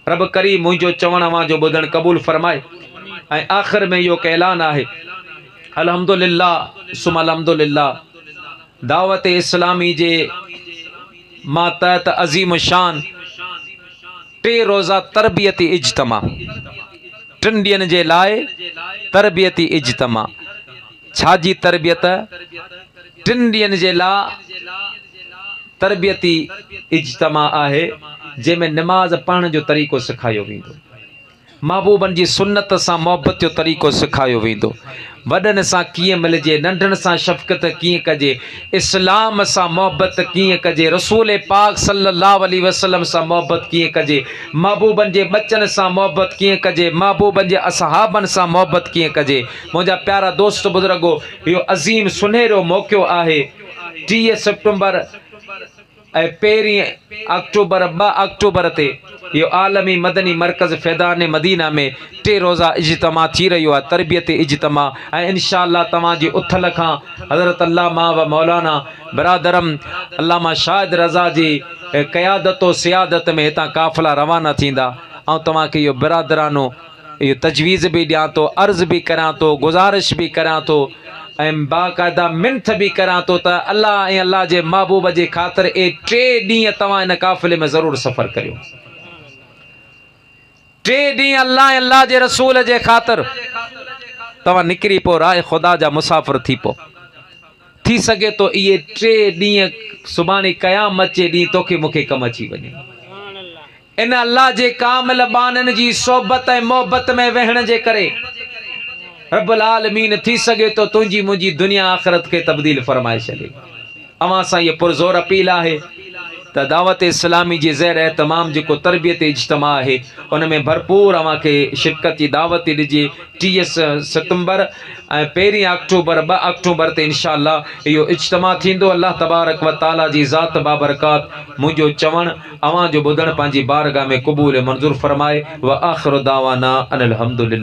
रब करीम मुंहिंजो चवण वांजो ॿुधण क़बूल फरमाए ऐं आख़िर में इहो ऐलान आहे अल्हम्दुलिल्लाह सुम अल्हम्दुलिल्लाह दावत इस्लामी जे मातहत अज़ीम शान 3 रोज़ा तरबियती इज्तिमा 3 ॾींहंनि जे लाइ तरबियती इज्तिमा छाजी तरबियत 3 ॾींहंनि जे लाइ तरबियती इज्तिमा आहे जंहिंमें नमाज पढ़ण जो तरीक़ो सिखायो वेंदो महबूबनि जी सुन्नत सां मोहब्बत जो तरीक़ो सिखायो वेंदो वॾनि सां कीअं मिलिजे, नंढनि सां शफ़क़त कीअं कजे, इस्लाम सां मोहबत कीअं कजे, रसूल पाक सल्लल्लाहु अलैहि वसल्लम सां मोहबत कीअं कजे, महबूबनि जे बचन सां मोहबत कीअं कजे, महबूबनि जे असहाबनि सां मोहबत कीअं कजे। मुंहिंजा प्यारा दोस्त बुज़ुर्गो, इहो अज़ीम सुनहरो मौक़ो आहे। 30 सितंबर ऐं 1 अक्टूबर 2 अक्टूबर ते इहो आलमी मदनी मरकज़ फैदान मदीना में 3 रोज़ा इज्तिमा थी रहियो आहे, तरबियत इज्तिमा। ऐं इंशाअल्लाह तव्हांजी उथल खां हज़रत अल्लामा व मौलाना बरादरम अल्लामा शाहिद रज़ा जी क़यादत व सियादत में हितां काफ़िला रवाना थींदा। ऐं तव्हांखे इहो बिरादरानो इहो तजवीज़ बि ॾियां थो, अर्ज़ बि करियां थो, गुज़ारिश बि करियां थो ऐं बाक़ाइदा मिंथ बि करियां थो त अल्लाह ऐं अल्लाह जे महबूब जे ख़ातिर 3 ॾींहं तव्हां इन काफ़िले में ज़रूरु सफ़र करियो। 3 ॾींहं अल्लाह ऐं अल्लाह जे रसूल जे ख़ातिर तव्हां निकिरी पो, राह ख़ुदा जा मुसाफ़िर थी पो। थी सघे तो इहे 3 ॾींहं सुभाणे क़यामत जे ॾींहुं तोखे मूंखे कमु अची वञे। इन अल्लाह जे कामिल बाननि जी सोबत ऐं मोहबत में वेहण जे करे रब्बुल आलमीन थी सघे तो तुंहिंजी मुंहिंजी दुनिया आख़िरत खे तब्दील फरमाए छॾे। अवां सां इहा पुरज़ोर अपील आहे त दावत इस्लामी जी ज़ैर एहतमाम जेको तरबियत इज्तिमा आहे उन में भरपूर अवां खे शिरकत जी दावत ॾिजे। 30 सितंबर ऐं 1 अक्टूबर 2 अक्टूबर ते इंशाअल्लाह इहो इज्तिमा थींदो। अल्लाह तबारक व ताला जी ज़ात बाबरकात मुंहिंजो चवणु अवां जो ॿुधणु पंहिंजी बारगाह में क़बूल मंज़ूर फरमाए। व आख़िर दावाना अनिल हम्दुलिल्लाह।